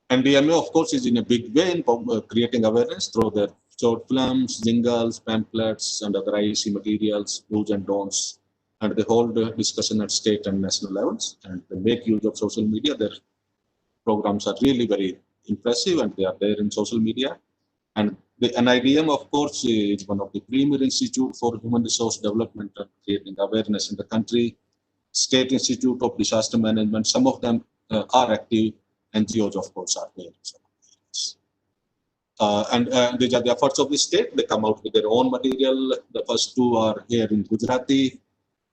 NDMA, of course, is in a big way in creating awareness through their short films, jingles, pamphlets, and other IEC materials, do's and don'ts, and they hold discussion at state and national levels, and they make use of social media. Their programs are really very impressive, and they are there in social media. And the NIDM, of course, is one of the premier institute for human resource development and creating awareness in the country. State Institute of Disaster Management, some of them are active. NGOs, of course, are there. And these are the efforts of the state. They come out with their own material. The first two are here in Gujarati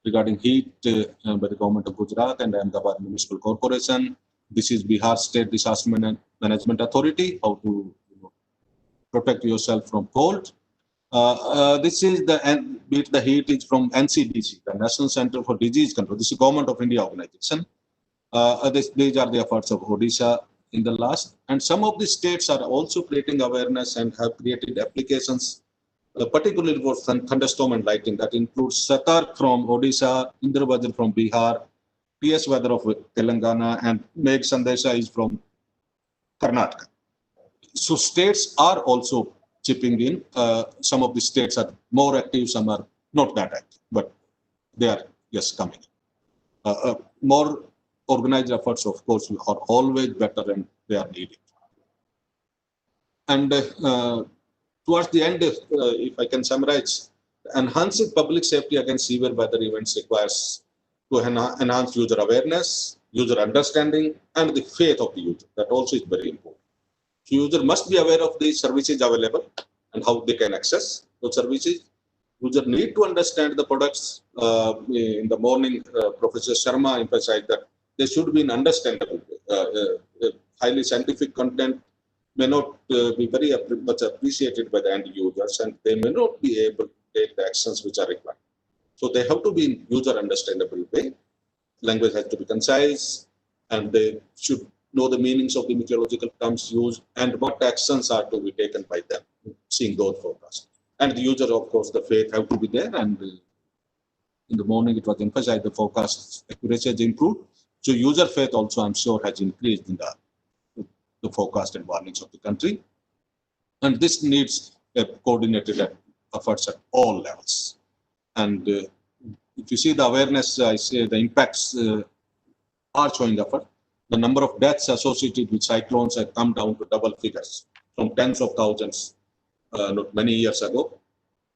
regarding heat by the government of Gujarat and Ahmedabad Municipal Corporation. This is Bihar State Disaster Management Authority, how to protect yourself from cold. This is the heat is from NCDC, the National Center for Disease Control. This is Government of India organization. These are the efforts of Odisha in the last. And some of the states are also creating awareness and have created applications, particularly for thunderstorm and lightning. That includes Satark from Odisha, Indrabajal from Bihar, PS Weather of Telangana, and Megh Sandesha is from Karnataka. So states are also chipping in. Some of the states are more active, some are not that active, but they are, yes, coming. More organized efforts, of course, are always better and they are needed. And towards the end, if I can summarize, enhancing public safety against severe weather events requires to enhance user awareness, user understanding, and the faith of the user. That also is very important. So user must be aware of the services available and how they can access those services. User need to understand the products. In the morning, Professor Sharma emphasized that they should be in understandable, highly scientific content may not be very much appreciated by the end users, and they may not be able to take the actions which are required. So they have to be in user understandable way. Language has to be concise, and they should know the meanings of the meteorological terms used and what actions are to be taken by them, seeing those forecasts. And the user, of course, the faith have to be there. And in the morning, it was emphasized the forecast accuracy has improved. So user faith also, I'm sure, has increased in the forecast and warnings of the country. And this needs a coordinated efforts at all levels. And if you see the awareness, I say the impacts are showing effort. The number of deaths associated with cyclones have come down to double figures from tens of thousands not many years ago.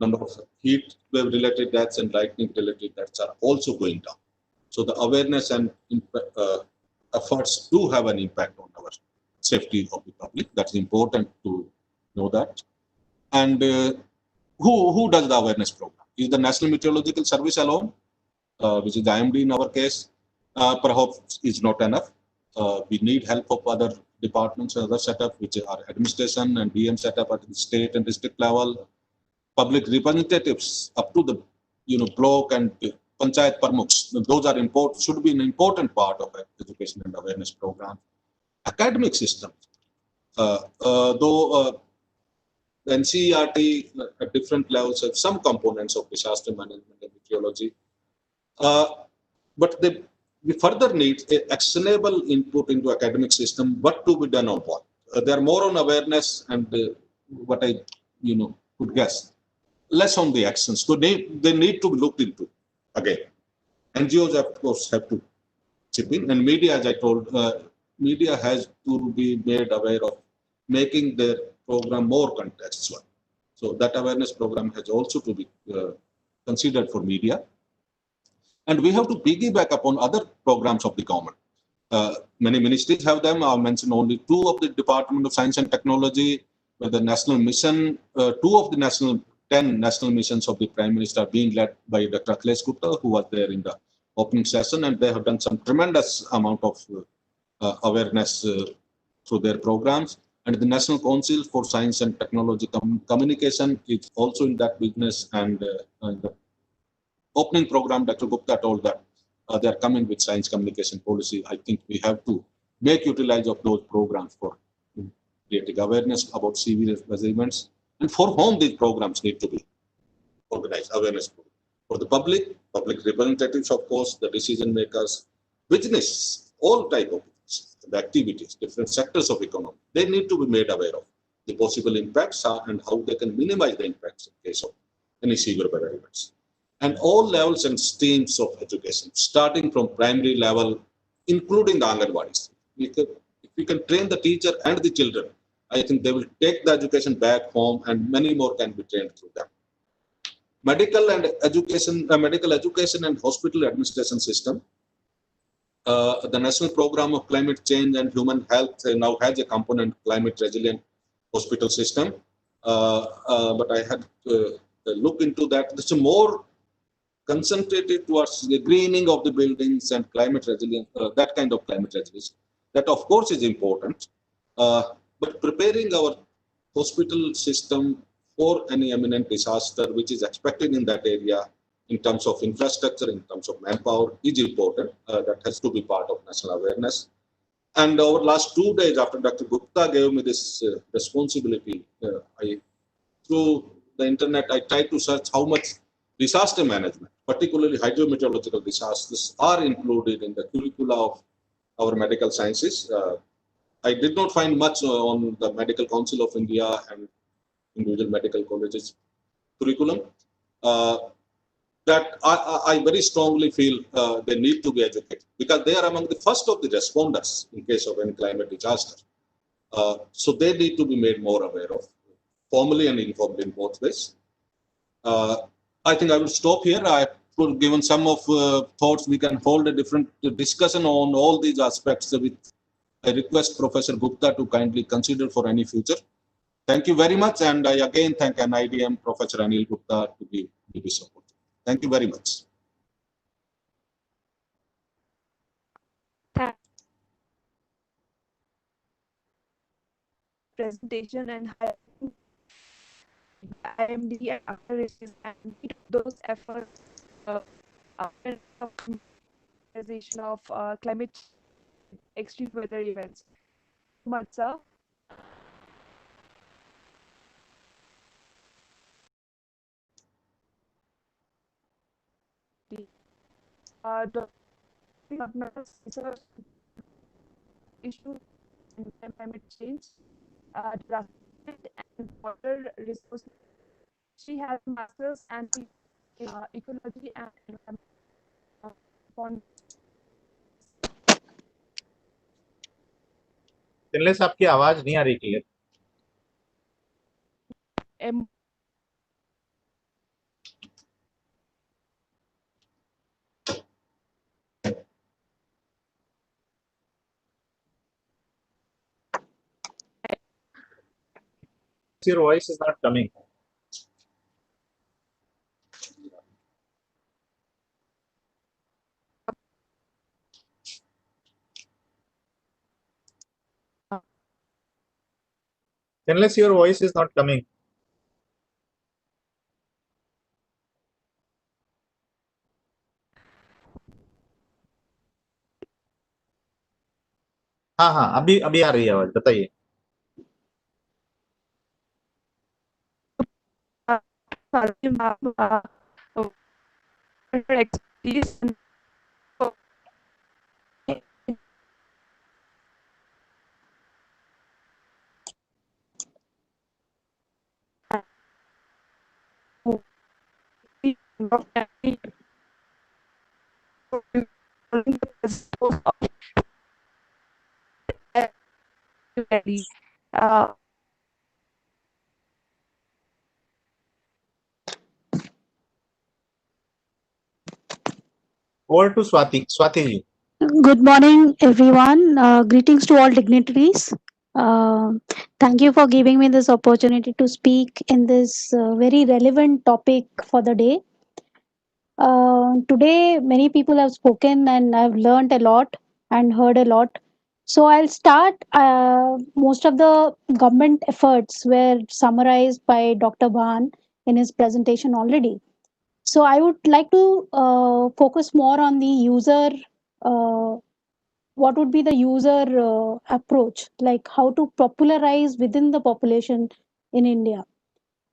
Number of heat wave related deaths and lightning related deaths are also going down. So the awareness and efforts do have an impact on our safety of the public. That's important to know that. And who does the awareness program? Is the National Meteorological Service alone, which is the IMD in our case, perhaps is not enough. We need help of other departments, other setup, which are administration and DM setup at the state and district level, public representatives up to the block and panchayat pramukhs. Those are important, should be an important part of education and awareness program. Academic systems, though the NCERT at different levels have some components of disaster management and meteorology, but we further need a actionable input into academic system, what to be done on what. They are more on awareness and what I could guess, less on the actions. So they need to be looked into again. NGOs, of course, have to chip in, and media, as I told, media has to be made aware of making their program more contextual. So that awareness program has also to be considered for media. And we have to piggyback upon other programs of the government. Many ministries have them. I'll mention only two of the Department of Science and Technology, where the national mission, two of the 10 national missions of the Prime Minister are being led by Dr. Akhilesh Gupta, who was there in the opening session, and they have done some tremendous amount of awareness through their programs. And the National Council for Science and Technology Communication is also in that business. And the opening program, Dr. Gupta told that they are coming with science communication policy. I think we have to make utilize of those programs for creating awareness about severe weather events, and for whom these programs need to be organized. Awareness for the public representatives, of course, the decision makers, business, all type of the activities, different sectors of economy, they need to be made aware of the possible impacts and how they can minimize the impacts in case of any severe weather events. And all levels and streams of education, starting from primary level, including the Anganwadis. If we can train the teacher and the children, I think they will take the education back home, and many more can be trained through them. Medical education and hospital administration system. The National Program of Climate Change and Human Health now has a component climate resilient hospital system. But I had to look into that. It's more concentrated towards the greening of the buildings and climate resilience, that kind of climate resilience. That, of course, is important. But preparing our hospital system for any imminent disaster which is expected in that area in terms of infrastructure, in terms of manpower, is important. That has to be part of national awareness. And over the last 2 days, after Dr. Gupta gave me this responsibility, through the internet, I tried to search how much disaster management, particularly hydrometeorological disasters, are included in the curricula of our medical sciences. I did not find much on the Medical Council of India and individual medical colleges curriculum. That I very strongly feel they need to be educated, because they are among the first of the responders in case of any climate disaster. So they need to be made more aware of, formally and informally in both ways. I think I will stop here. I have given some of thoughts. We can hold a different discussion on all these aspects. With I request Professor Gupta to kindly consider for any future. Thank you very much, and I again thank NIDM Professor Anil Gupta to give me this support. Thank you very much. Presentation and highlighting IMD and operations and those efforts of popularization of climate extreme weather events. Much, sir. Research issue in climate change, development and water resources. She has a master's and ecology and environment. दिनलेस आपकी आवाज नहीं आ रही clear. Your voice is not coming. Unless your voice is not coming. हाँ हाँ अभी अभी आ रही है आवाज, बताइए. Over to Swati. Swati ji. Good morning, everyone. Greetings to all dignitaries. Thank you for giving me this opportunity to speak in this very relevant topic for the day. Today, many people have spoken and I've learned a lot and heard a lot. So I'll start. Most of the government efforts were summarized by Dr. Bhan in his presentation already. So I would like to focus more on the user. What would be the user approach, like how to popularize within the population in India.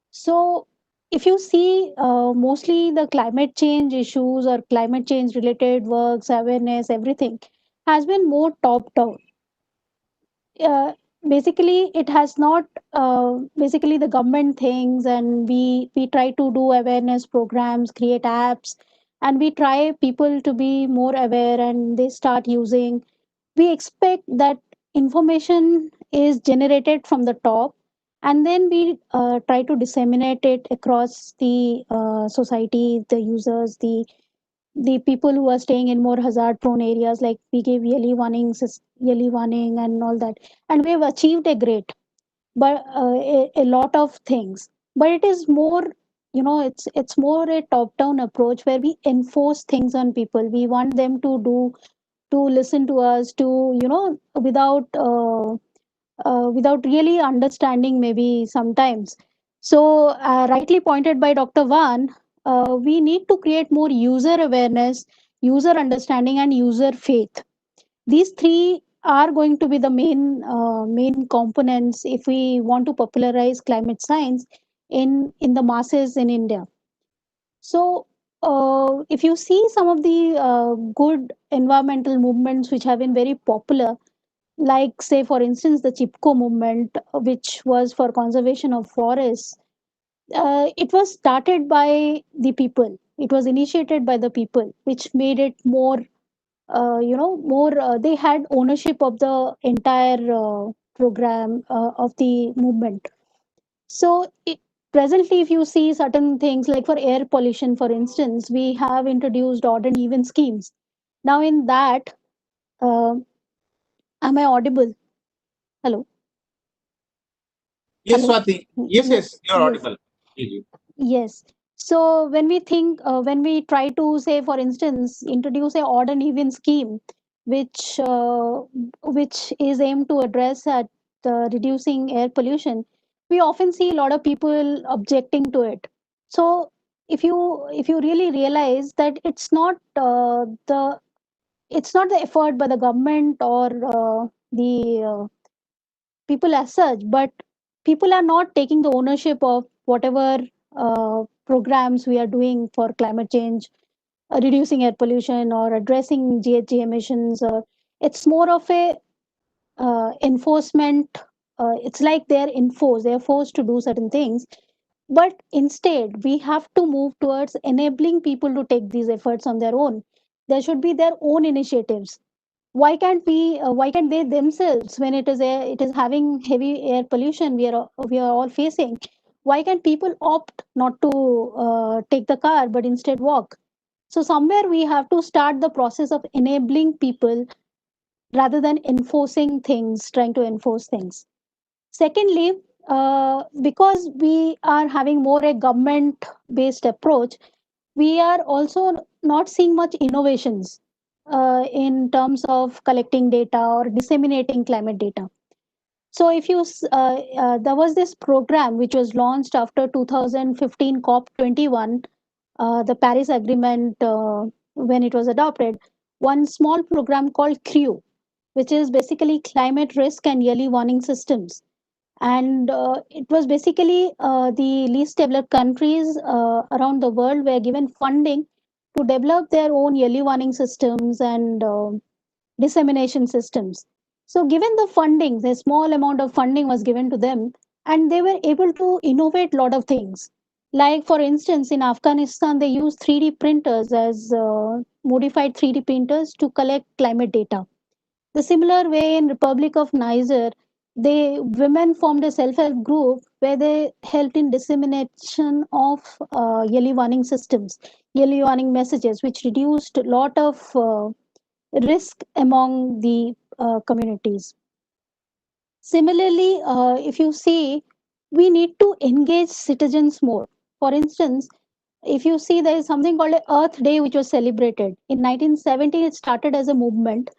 So if you see, mostly the climate change issues or climate change related works, awareness, everything has been more top down. Basically it has not basically the government things, and we try to do awareness programs, create apps, and we try people to be more aware and they start using. We expect that information is generated from the top, and then we try to disseminate it across the society, the users, the people who are staying in more hazard prone areas. Like we give yearly warnings, yearly warning and all that, and we have achieved a great, but a lot of things. But it is more, it's more a top down approach where we enforce things on people. We want them to do, to listen to us, to, without without really understanding maybe sometimes. So rightly pointed by Dr. Van, we need to create more user awareness, user understanding and user faith. These three are going to be the main components if we want to popularize climate science in the masses in India. So if you see some of the good environmental movements which have been very popular, like say for instance the Chipko movement, which was for conservation of forests, it was started by the people, it was initiated by the people, which made it more more, they had ownership of the entire program of the movement. So presently if you see certain things like for air pollution for instance, we have introduced odd and even schemes. Now in that, uh, am I audible? Hello? Yes, Hello? Swati. Yes, yes, you're Yes. audible. Yes. Yes. So when we think, when we try to say, for instance, introduce a odd and even scheme, which is aimed to address at reducing air pollution, we often see a lot of people objecting to it. So if you really realize that it's not the effort by the government or the people as such, but people are not taking the ownership of whatever programs we are doing for climate change, reducing air pollution or addressing GHG emissions. It's more of a enforcement. It's like they're forced to do certain things. But instead, we have to move towards enabling people to take these efforts on their own. There should be their own initiatives. Why can't they themselves, when it is having heavy air pollution we are all facing, why can't people opt not to take the car but instead walk? So somewhere we have to start the process of enabling people rather than trying to enforce things. Secondly, because we are having more a government based approach, we are also not seeing much innovations in terms of collecting data or disseminating climate data. So if there was this program which was launched after 2015 COP21, the Paris Agreement, when it was adopted, one small program called CREW, which is basically climate risk and yearly warning systems. And it was basically the least developed countries around the world were given funding to develop their own yearly warning systems and dissemination systems. So given the funding, a small amount of funding was given to them, and they were able to innovate a lot of things. Like for instance, in Afghanistan, they use 3D printers as modified 3D printers to collect climate data. The similar way in Republic of Niger, they women formed a self-help group where they helped in dissemination of yearly warning systems, yearly warning messages, which reduced a lot of risk among the communities. Similarly, if you see, we need to engage citizens more. For instance, if you see, there is something called a Earth Day, which was celebrated in 1970. It started as a movement,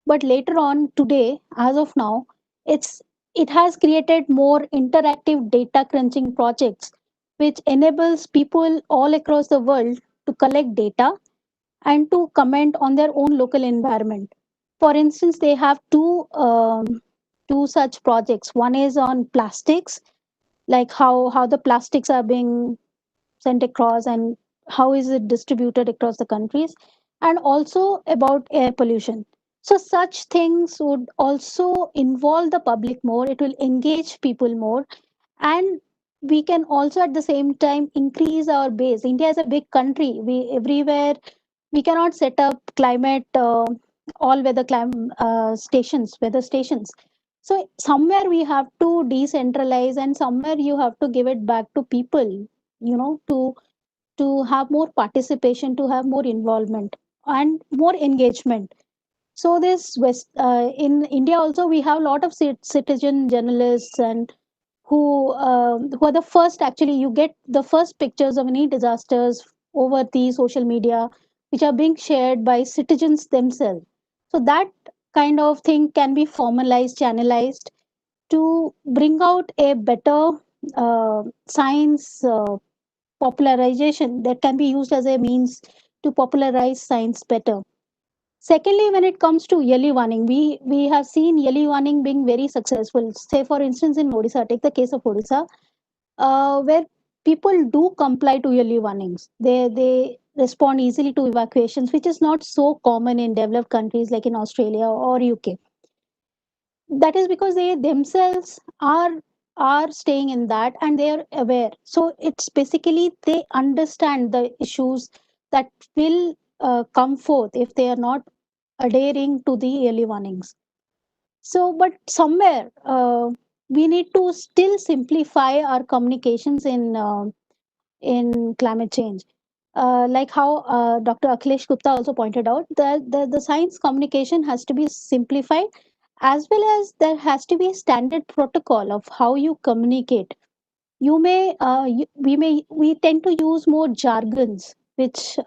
but later on, today, as of now, it has created more interactive data crunching projects, which enables people all across the world to collect data and to comment on their own local environment. For instance, they have two such projects. One is on plastics, like how the plastics are being sent across and how is it distributed across the countries, and also about air pollution. So such things would also involve the public more. It will engage people more, and we can also at the same time increase our base. India is a big country. We everywhere we cannot set up climate all stations, weather stations. So somewhere we have to decentralize, and somewhere you have to give it back to people, to have more participation, to have more involvement and more engagement. So this in India also we have a lot of citizen journalists, and who are the first, actually you get the first pictures of any disasters over the social media, which are being shared by citizens themselves. So that kind of thing can be formalized, channelized, to bring out a better science popularization that can be used as a means to popularize science better. Secondly, when it comes to yearly warning, we have seen yearly warning being very successful. Say, for instance, in Odisha, take the case of Odisha, where people do comply to yearly warnings. They respond easily to evacuations, which is not so common in developed countries like in Australia or UK. That is because they themselves are staying in that, and they are aware. So it's basically they understand the issues that will come forth if they are not adhering to the early warnings. So, but somewhere we need to still simplify our communications in climate change. Like how Dr. Akhilesh Gupta also pointed out, that the science communication has to be simplified, as well as there has to be a standard protocol of how you communicate. We tend to use more jargons, which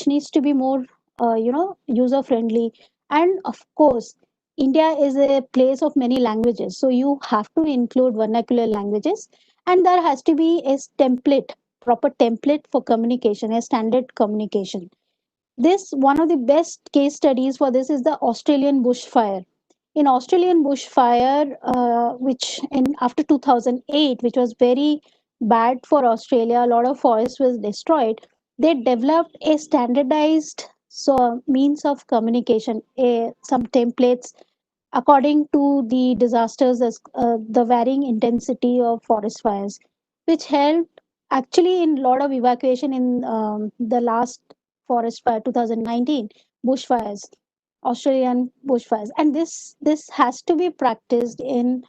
needs to be more user friendly. And of course, India is a place of many languages, so you have to include vernacular languages, and there has to be a proper template for communication, a standard communication. This one of the best case studies for this is the Australian bushfire. In Australian bushfire, which in after 2008, which was very bad for Australia, a lot of forest was destroyed. They developed a standardized means of communication, some templates according to the disasters, as the varying intensity of forest fires, which helped actually in a lot of evacuation in the last forest fire 2019 bushfires, Australian bushfires. And this has to be practiced in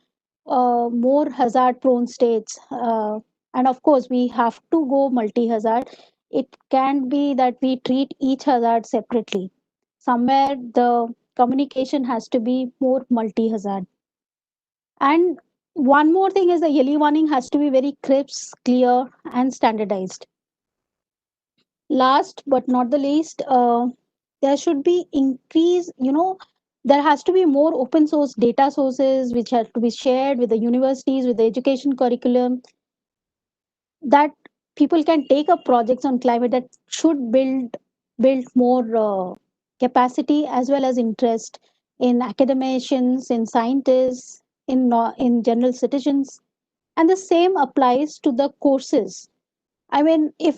more hazard prone states. And of course, we have to go multi hazard. It can be that we treat each hazard separately. Somewhere the communication has to be more multi hazard. And one more thing is the yearly warning has to be very crisp, clear, and standardized. Last but not the least, there should be increase, there has to be more open source data sources which have to be shared with the universities, with the education curriculum, that people can take up projects on climate that should build more capacity as well as interest in academicians, in scientists, in general citizens. And the same applies to the courses. I mean, if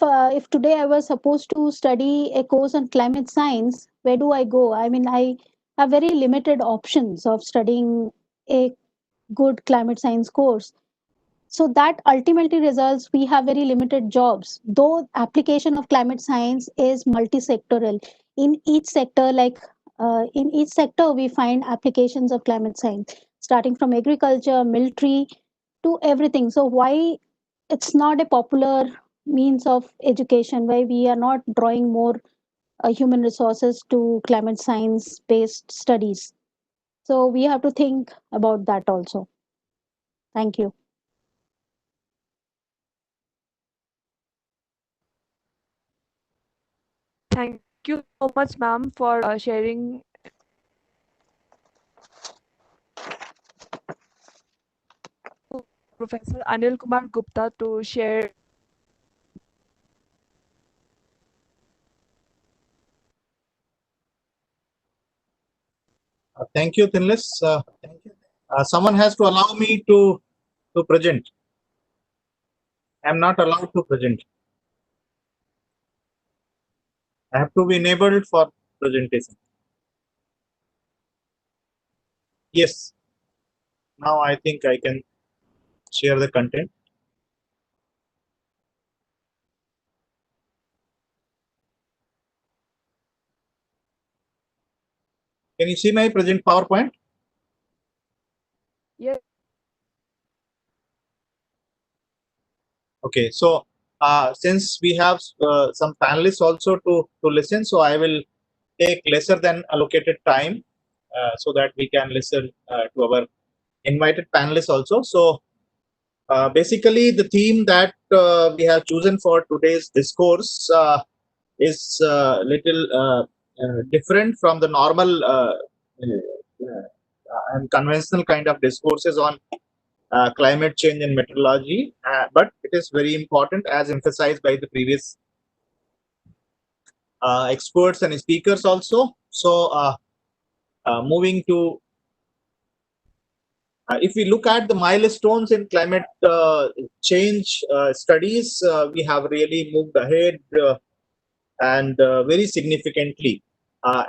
today I was supposed to study a course on climate science, where do I go? I mean, I have very limited options of studying a good climate science course. So that ultimately results we have very limited jobs. Though application of climate science is multi-sectoral, in each sector, we find applications of climate science, starting from agriculture, military, to everything. So why it's not a popular means of education, why we are not drawing more human resources to climate science based studies? So we have to think about that also. Thank you. Thank you so much, ma'am, for sharing. Professor Anil Kumar Gupta to share. Thank you, Thinless. Someone has to allow me to present. I'm not allowed to present. I have to be enabled for presentation. Yes. Now I think I can share the content. Can you see my present PowerPoint? Yes. Okay, so since we have some panelists also to listen, so I will take lesser than allocated time so that we can listen to our invited panelists also. So basically, the theme that we have chosen for today's discourse is little different from the normal and conventional kind of discourses on climate change and meteorology, but it is very important as emphasized by the previous experts and speakers also. So moving to if we look at the milestones in climate change studies, we have really moved ahead and very significantly,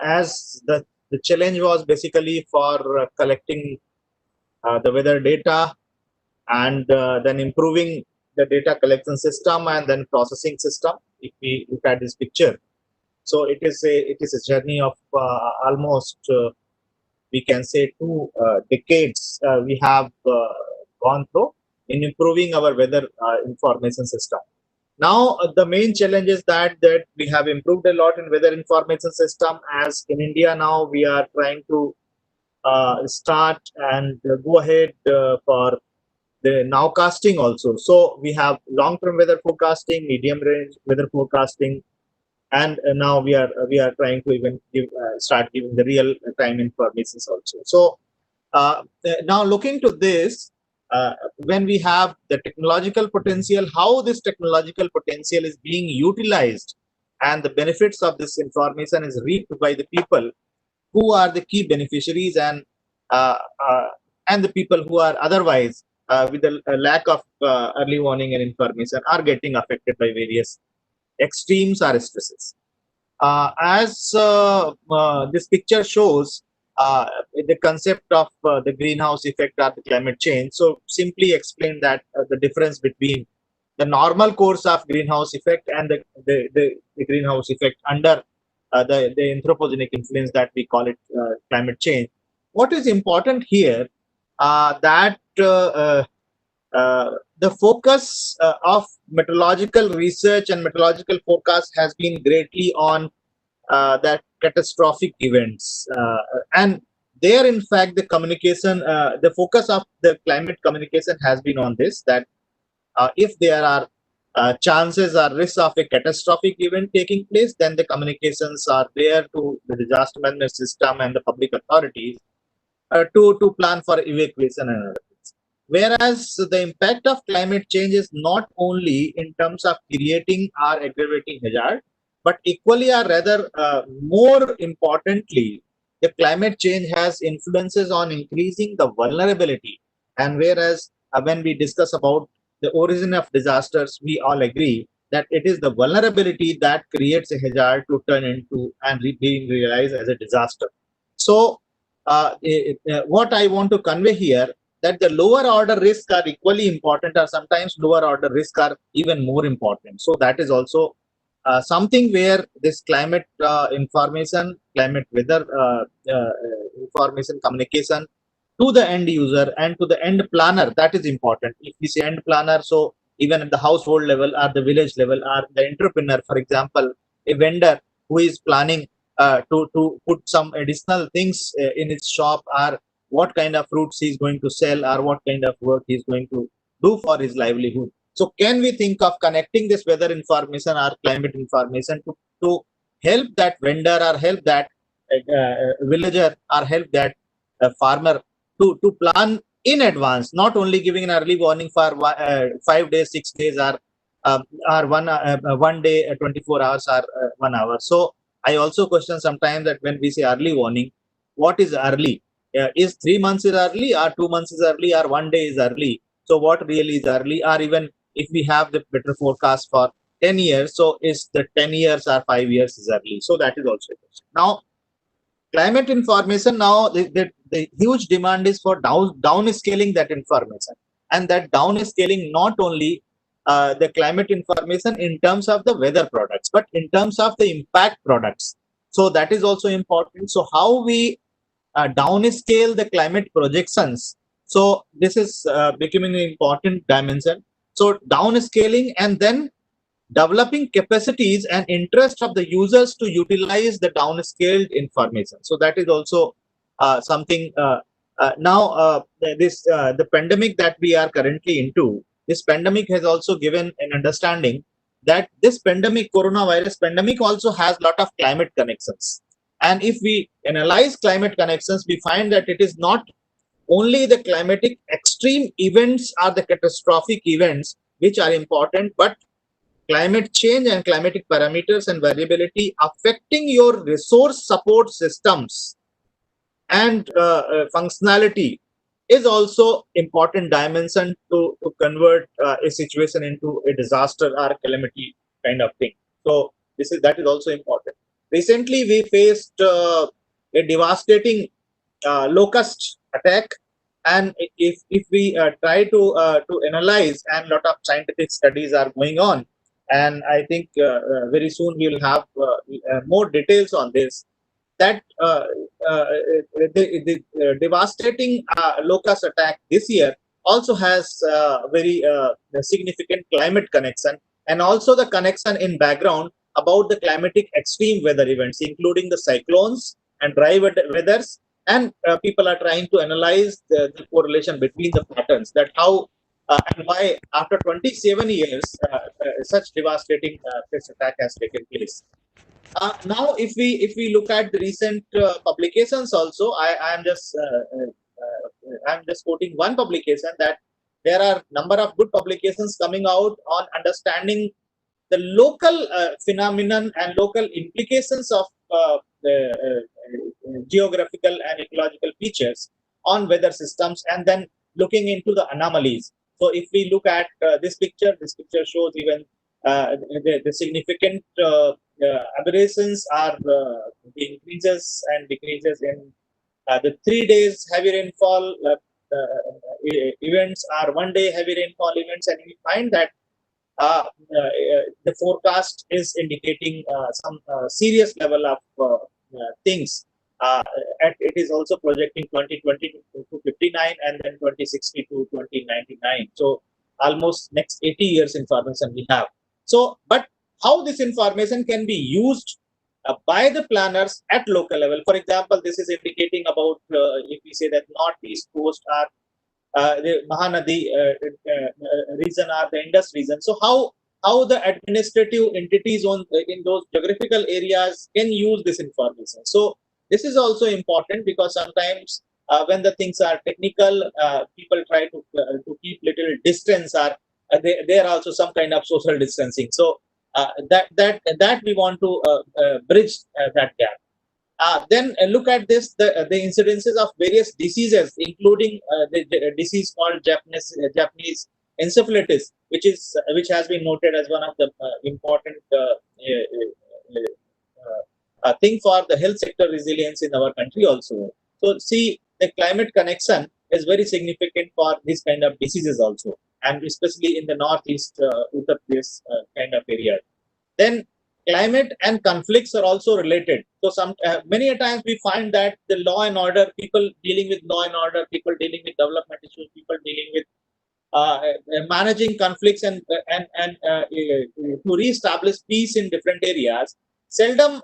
as the challenge was basically for collecting the weather data and then improving the data collection system and then processing system. If we look at this picture, so it is a journey of almost we can say 2 decades we have gone through in improving our weather information system. Now the main challenge is that we have improved a lot in weather information system. As in India now we are trying to start and go ahead for the nowcasting also. So we have long-term weather forecasting, medium range weather forecasting, and now we are trying to even start giving the real time information also. So now looking to this, when we have the technological potential, how this technological potential is being utilized and the benefits of this information is reaped by the people who are the key beneficiaries, uh, uh, and the people who are otherwise with a lack of early warning and information are getting affected by various extremes or stresses. As this picture shows, the concept of the greenhouse effect or the climate change. So simply explain that the difference between the normal course of greenhouse effect and the greenhouse effect under the anthropogenic influence that we call it climate change. What is important here that the focus of meteorological research and meteorological forecast has been greatly on that catastrophic events, and there in fact the communication, the focus of the climate communication has been on this, that if there are chances or risks of a catastrophic event taking place, then the communications are there to the disaster management system and the public authorities to plan for evacuation and other things. Whereas the impact of climate change is not only in terms of creating or aggravating hazard, but equally or rather more importantly, the climate change has influences on increasing the vulnerability. And whereas when we discuss about the origin of disasters, we all agree that it is the vulnerability that creates a hazard to turn into and being realized as a disaster. So what I want to convey here, that the lower order risks are equally important, or sometimes lower order risks are even more important. So that is also something where this climate information, climate weather information communication to the end user and to the end planner, that is important. If we say end planner, so even at the household level or the village level or the entrepreneur, for example, a vendor who is planning to put some additional things in his shop, or what kind of fruits he's going to sell, or what kind of work he's going to do for his livelihood. So can we think of connecting this weather information or climate information to help that vendor or help that villager or help that farmer to plan in advance, not only giving an early warning for 5 days, 6 days, or one day, 24 hours, or 1 hour. So I also question sometimes that when we say early warning, what is early? Is 3 months is early, or 2 months is early, or one day is early? So what really is early? Or even if we have the better forecast for 10 years, so is the 10 years or 5 years is early? So that is also a question. Now, climate information, now the huge demand is for down scaling that information, and that down scaling not only the climate information in terms of the weather products, but in terms of the impact products. So that is also important. So how we downscale the climate projections. So this is becoming an important dimension. So downscaling and then developing capacities and interest of the users to utilize the downscaled information. So that is also something. Now the pandemic that we are currently into, this pandemic has also given an understanding that this pandemic, coronavirus pandemic, also has lot of climate connections. And if we analyze climate connections, we find that it is not only the climatic extreme events are the catastrophic events which are important, but climate change and climatic parameters and variability affecting your resource support systems and functionality is also important dimension to convert a situation into a disaster or calamity kind of thing. So that is also important. Recently we faced a devastating locust attack, and if we try to analyze, and lot of scientific studies are going on, and I think very soon we will have more details on this, that the devastating locust attack this year also has very significant climate connection, and also the connection in background about the climatic extreme weather events, including the cyclones and dry weathers. And people are trying to analyze the correlation between the patterns, that how and why after 27 years such devastating pest attack has taken place. Now, if we look at the recent publications, also, I'm just quoting one publication, that there are number of good publications coming out on understanding the local phenomenon and local implications of geographical and ecological features on weather systems, and then looking into the anomalies. So if we look at this picture shows even the significant aberrations are the increases and decreases in the 3 days heavy rainfall events, are 1 day heavy rainfall events, and we find that the forecast is indicating some serious level of things. It is also projecting 2020 to 59, and then 2060 to 2099. So almost next 80 years information we have. So, but how this information can be used by the planners at local level? For example, this is indicating about if we say that northeast coast are the Mahanadi region or the Indus region. So how the administrative entities in those geographical areas can use this information. So this is also important, because sometimes when the things are technical, people try to keep little distance, or there are also some kind of social distancing. So that we want to bridge that gap. Then look at this, the incidences of various diseases, including the disease called Japanese encephalitis, which has been noted as one of the important thing for the health sector resilience in our country also. So see, the climate connection is very significant for this kind of diseases also, and especially in the northeast Uttar Pradesh kind of area. Then climate and conflicts are also related. So many a times we find that the law and order, people dealing with law and order, people dealing with development issues, people dealing with managing conflicts and to reestablish peace in different areas, seldom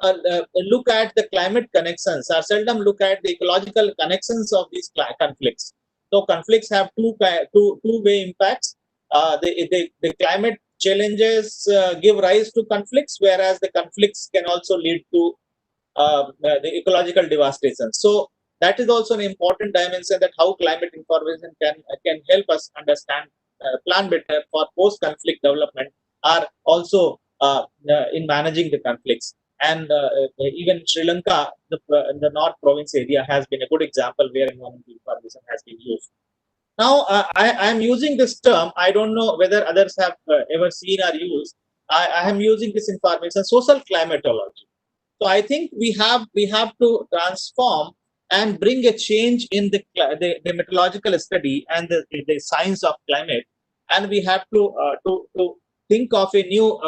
look at the climate connections, or seldom look at the ecological connections of these conflicts. So conflicts have two-way impacts. The climate challenges give rise to conflicts, whereas the conflicts can also lead to the ecological devastation. So that is also an important dimension, that how climate information can help us understand, plan better for post-conflict development, or also in managing the conflicts. And even Sri Lanka, the North Province area has been a good example where environmental information has been used. Now, I am using this term. I don't know whether others have ever seen or used. I am using this information, social climatology. So I think we have to transform and bring a change in the meteorological study and the science of climate, and we have to think of a new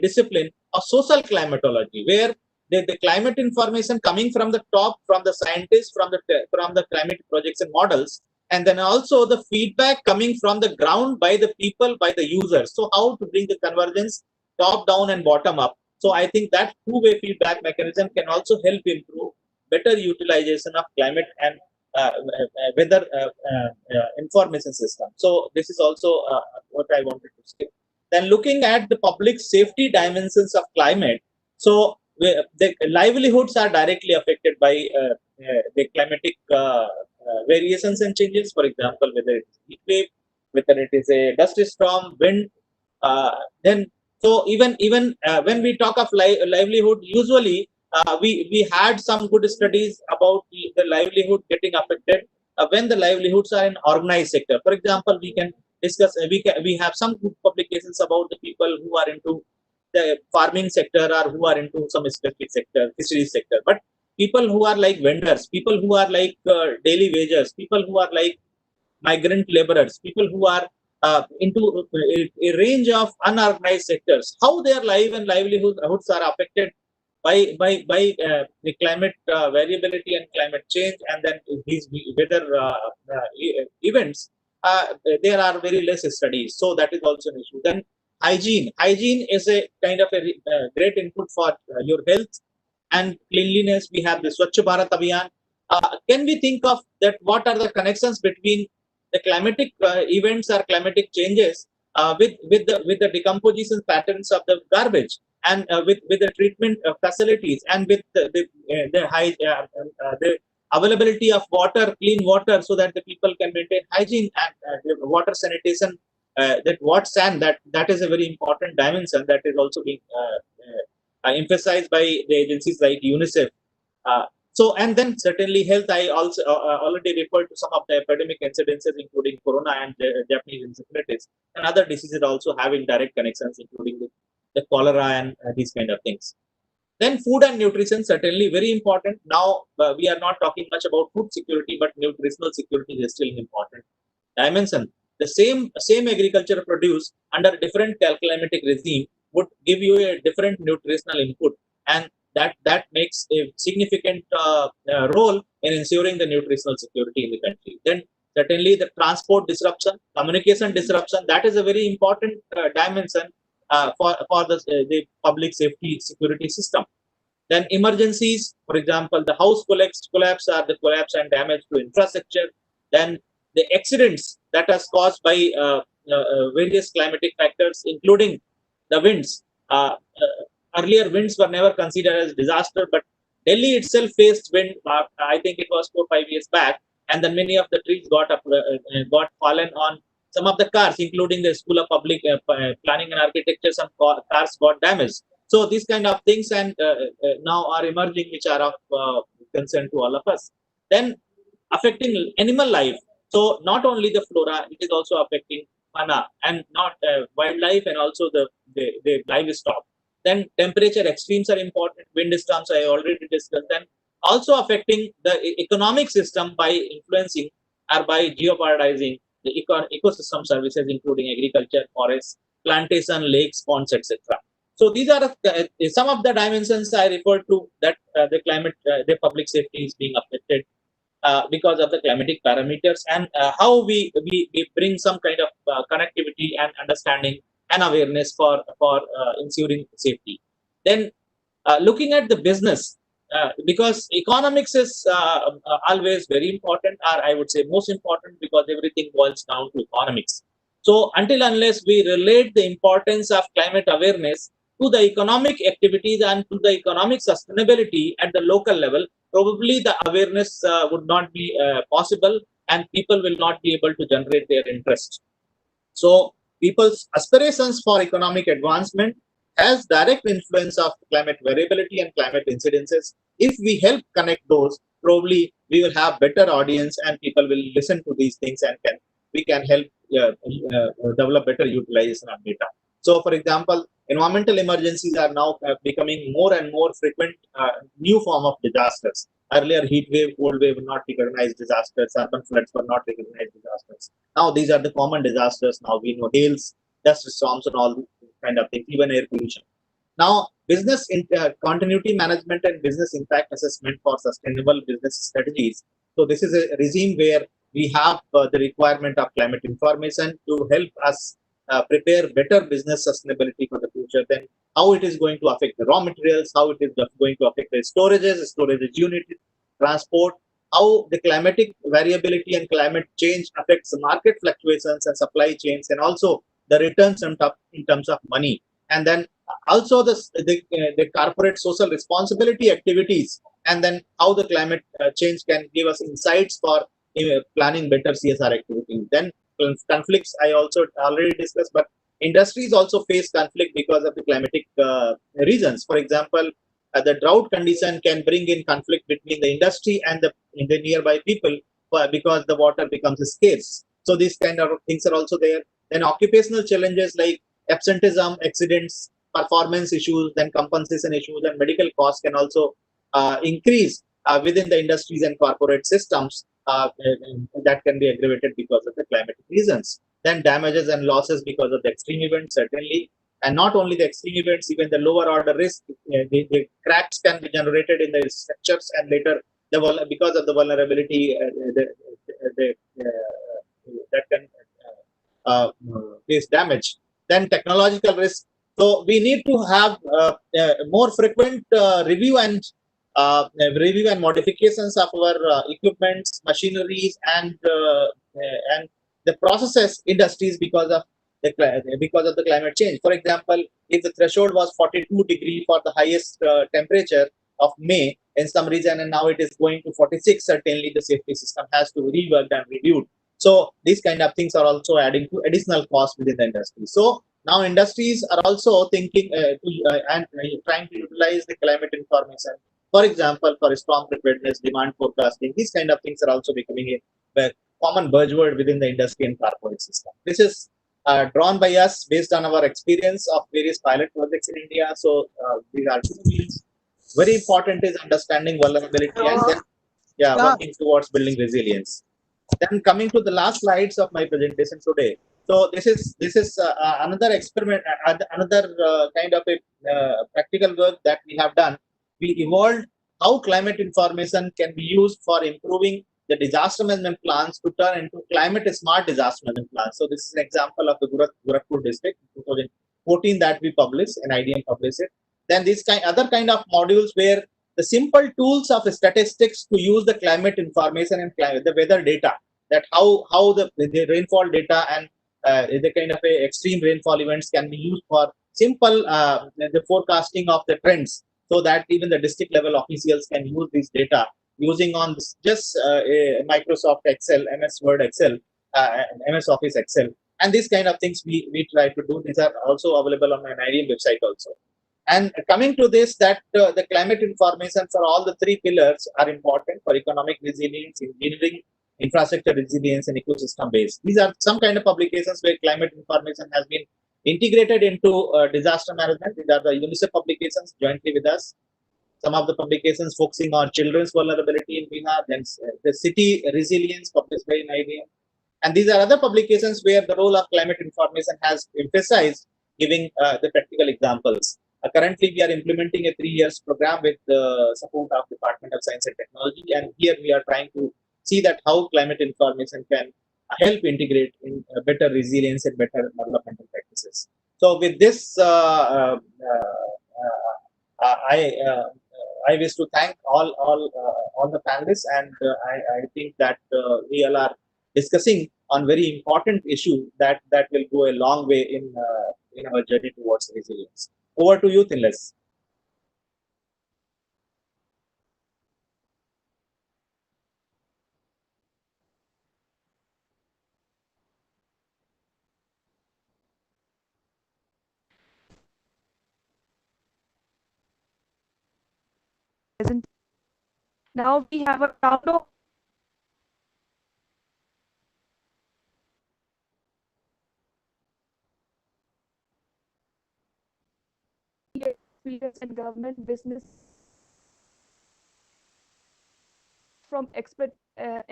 discipline of social climatology, where the climate information coming from the top, from the scientists, from the climate projection models, and then also the feedback coming from the ground by the people, by the users. So how to bring the convergence top down and bottom up. So I think that two-way feedback mechanism can also help improve better utilization of climate and weather information system. So this is also what I wanted to say. Then looking at the public safety dimensions of climate, so the livelihoods are directly affected by the climatic variations and changes. For example, whether it is heat wave, whether it is a dust storm, wind. Then so even when we talk of livelihood, usually we had some good studies about the livelihood getting affected when the livelihoods are in organized sector. For example, we can discuss. We have some good publications about the people who are into the farming sector or who are into some specific sector, fisheries sector. But people who are like vendors, people who are like daily wagers, people who are like migrant laborers, people who are into a range of unorganized sectors, how their life and livelihoods are affected by the climate variability and climate change, and then these weather events. There are very less studies, so that is also an issue. Then hygiene is a kind of a great input for your health and cleanliness. We have the Swachh Bharat Abhiyan. Can we think of that? What are the connections between the climatic events or climatic changes with the decomposition patterns of the garbage, and with the treatment facilities, and with the availability of water, clean water, so that the people can maintain hygiene and water sanitation. That what sand, that is a very important dimension that is also being emphasized by the agencies like UNICEF. So, and then certainly health, I also already referred to some of the epidemic incidences, including corona and Japanese encephalitis, and other diseases also having direct connections, including the cholera and these kind of things. Then food and nutrition, certainly very important. Now, we are not talking much about food security, but nutritional security is still an important dimension. The same agriculture produce under different climatic regime would give you a different nutritional input, and that makes a significant role in ensuring the nutritional security in the country. Then certainly the transport disruption, communication disruption, that is a very important dimension for the public safety security system. Then emergencies, for example, the house collapse or the collapse and damage to infrastructure. Then the accidents that are caused by various climatic factors, including the winds. Earlier, winds were never considered as disaster, but Delhi itself faced wind. I think it was 4-5 years back, and then many of the trees got fallen on some of the cars, including the School of Public Planning and Architecture. Some cars got damaged. So these kind of things and now are emerging, which are of concern to all of us. Then affecting animal life. So not only the flora, it is also affecting fauna and not wildlife, and also the livestock. Then temperature extremes are important. Wind storms I already discussed. Then also affecting the economic system by influencing or by jeopardizing the ecosystem services, including agriculture, forests, plantation, lakes, ponds, etc. So these are some of the dimensions I referred to, that the climate, the public safety is being affected because of the climatic parameters, and how we bring some kind of connectivity and understanding and awareness for ensuring safety. Then looking at the business, because economics is always very important, or I would say most important, because everything boils down to economics. So until unless we relate the importance of climate awareness to the economic activities and to the economic sustainability at the local level, probably the awareness would not be possible, and people will not be able to generate their interest. So people's aspirations for economic advancement has direct influence of climate variability and climate incidences. If we help connect those, probably we will have better audience and people will listen to these things, and we can help develop better utilization of data. So, for example, environmental emergencies are now becoming more and more frequent new form of disasters. Earlier, heat wave, cold wave were not recognized disasters, urban floods were not recognized disasters. Now, these are the common disasters. Now we know hails, dust storms, and all kind of things, even air pollution. Now, continuity management and business impact assessment for sustainable business strategies. So this is a regime where we have the requirement of climate information to help us prepare better business sustainability for the future. Then how it is going to affect the raw materials, how it is going to affect the storage unit, transport, how the climatic variability and climate change affects the market fluctuations and supply chains, and also the returns in terms of money. And then also the corporate social responsibility activities, and then how the climate change can give us insights for planning better CSR activities. Then conflicts I also already discussed, but industries also face conflict because of the climatic reasons. For example, the drought condition can bring in conflict between the industry and the nearby people because the water becomes scarce. So these kind of things are also there. Then occupational challenges like absenteeism, accidents, performance issues, then compensation issues, and medical costs can also increase within the industries and corporate systems that can be aggravated because of the climatic reasons. Then damages and losses because of the extreme events, certainly. And not only the extreme events, even the lower order risk, the cracks can be generated in the structures, and later because of the vulnerability, that can face damage. Then technological risk. So we need to have more frequent review and modifications of our equipments, machineries, and the processes industries because of the climate change. For example, if the threshold was 42 degree for the highest temperature of May in some region, and now it is going to 46, certainly the safety system has to be reworked and reviewed. So these kind of things are also adding to additional cost within the industry. So now industries are also thinking and trying to utilize the climate information. For example, for storm preparedness, demand forecasting, these kind of things are also becoming a common buzzword within the industry and corporate system. This is drawn by us based on our experience of various pilot projects in India. So these are two means. Very important is understanding vulnerability and then working towards building resilience. Then coming to the last slides of my presentation today. So this is another experiment, another kind of a practical work that we have done. We evolved how climate information can be used for improving the disaster management plans to turn into climate smart disaster management plans. So this is an example of the Gorakhpur district 2014 that we published, and NIDM published it. Then this other kind of modules where the simple tools of statistics to use the climate information and the weather data, that how the rainfall data and the kind of extreme rainfall events can be used for simple the forecasting of the trends, so that even the district level officials can use this data using on just Microsoft Excel, MS Word Excel, MS Office Excel, and these kind of things we try to do. These are also available on my NIDM website also. And coming to this, that the climate information for all the three pillars are important for economic resilience, engineering, infrastructure resilience, and ecosystem base. These are some kind of publications where climate information has been integrated into disaster management. These are the UNICEF publications jointly with us. Some of the publications focusing on children's vulnerability in Bihar, then the city resilience published by NIDM. And these are other publications where the role of climate information has emphasized, giving the practical examples. Currently, we are implementing a 3 years program with the support of Department of Science and Technology, and here we are trying to see that how climate information can help integrate in better resilience and better developmental practices. So, with this, I wish to thank all the panelists, and I think that we all are discussing on very important issue that will go a long way in our journey towards resilience. Over to you, Tinles. Now we have a round of experience and government business from expert and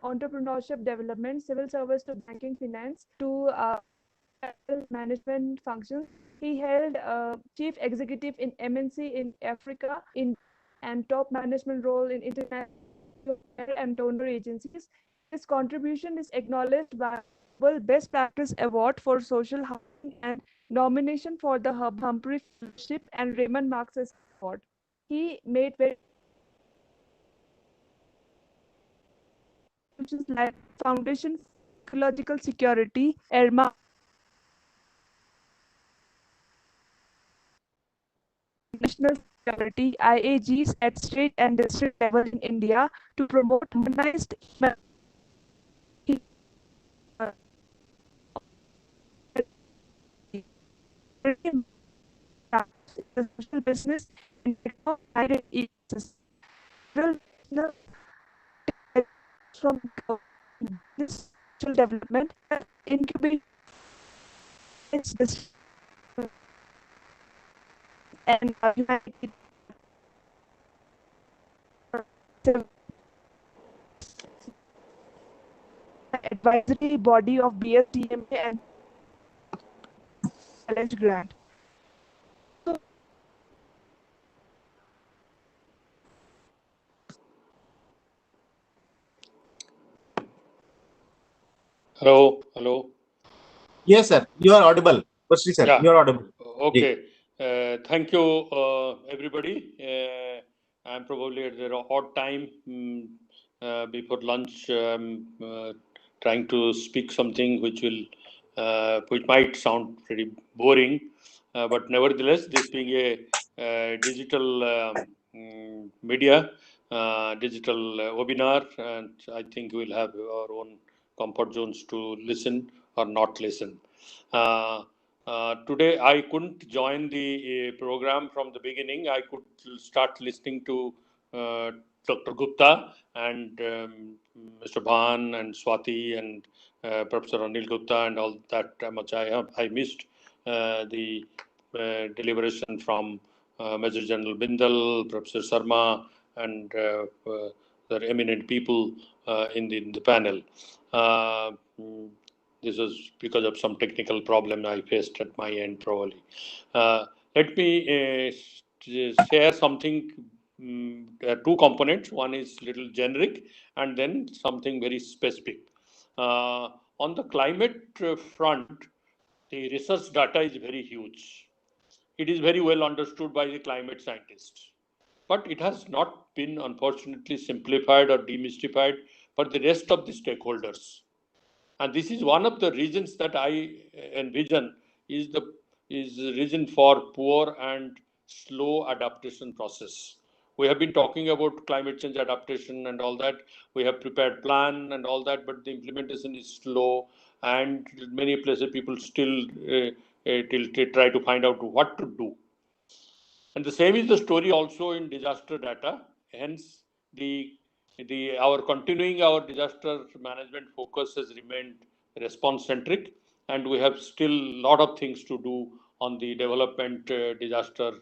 entrepreneurship development, civil service to banking finance to management functions. He held chief executive in MNC in Africa, in and top management role in international and donor agencies. His contribution is acknowledged by the Best Practice Award for Social Housing and nomination for the Humphrey Fellowship and Raymond Marx Award. He made very like Foundation for Ecological Security, ERMA, national security, IAGs at state and district level in India to promote harmonized the social business and guided ecosystem. From this social development incubate this and United advisory body of BSDMA and challenge grant. Hello, hello. Yes, sir. You are audible. Firstly, sir, Yeah. you are audible. Okay. Thank you, everybody. I'm probably at the odd time before lunch. Trying to speak something which might sound pretty boring, but nevertheless, this being a digital media, digital webinar, and I think we'll have our own comfort zones to listen or not listen. Today, I couldn't join the program from the beginning. I could start listening to Dr. Gupta and Mr. Bhan and Swati and Professor Anil Gupta and all that much I missed the deliberation from Major General Bindal, Professor Sarma, and the eminent people in the panel. This was because of some technical problem I faced at my end, probably. Let me share something, two components. One is little generic and then something very specific. On the climate front, the research data is very huge. It is very well understood by the climate scientists. But it has not been, unfortunately, simplified or demystified for the rest of the stakeholders. And this is one of the reasons that I envision is the reason for poor and slow adaptation process. We have been talking about climate change adaptation and all that. We have prepared plan and all that, but the implementation is slow, and many places people still try to find out what to do. And the same is the story also in disaster data. Hence, our continuing our disaster management focus has remained response centric, and we have still a lot of things to do on the development disaster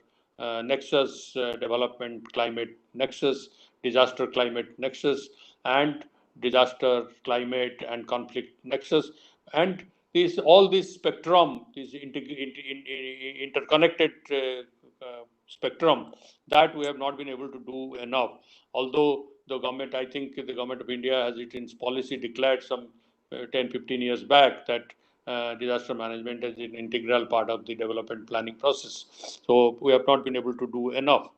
nexus, development climate nexus, disaster climate nexus, and disaster climate and conflict nexus, and all this spectrum, this interconnected spectrum that we have not been able to do enough. Although the government, I think the government of India has it in its policy declared some 10, 15 years back that disaster management is an integral part of the development planning process. So we have not been able to do enough.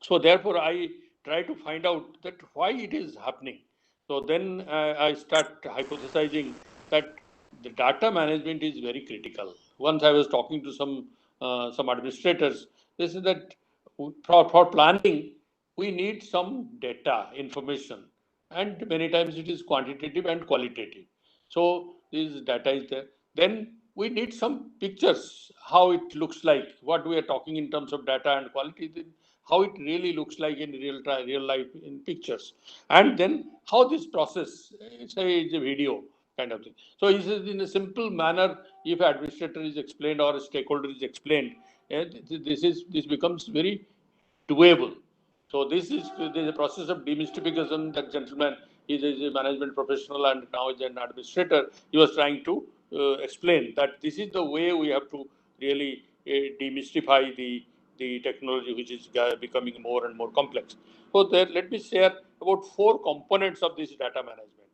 So therefore, I try to find out that why it is happening. So then I start hypothesizing that the data management is very critical. Once I was talking to some administrators, they said that for planning, we need some data information, and many times it is quantitative and qualitative. So this data is there. Then we need some pictures, how it looks like, what we are talking in terms of data and quality, how it really looks like in real life in pictures, and then how this process, say it's a video kind of thing. So in a simple manner, if administrator is explained or a stakeholder is explained, this becomes very doable. So there's a process of demystification. That gentleman is a management professional and now is an administrator. He was trying to explain that this is the way we have to really demystify the technology, which is becoming more and more complex. So there, let me share about 4 components of this data management.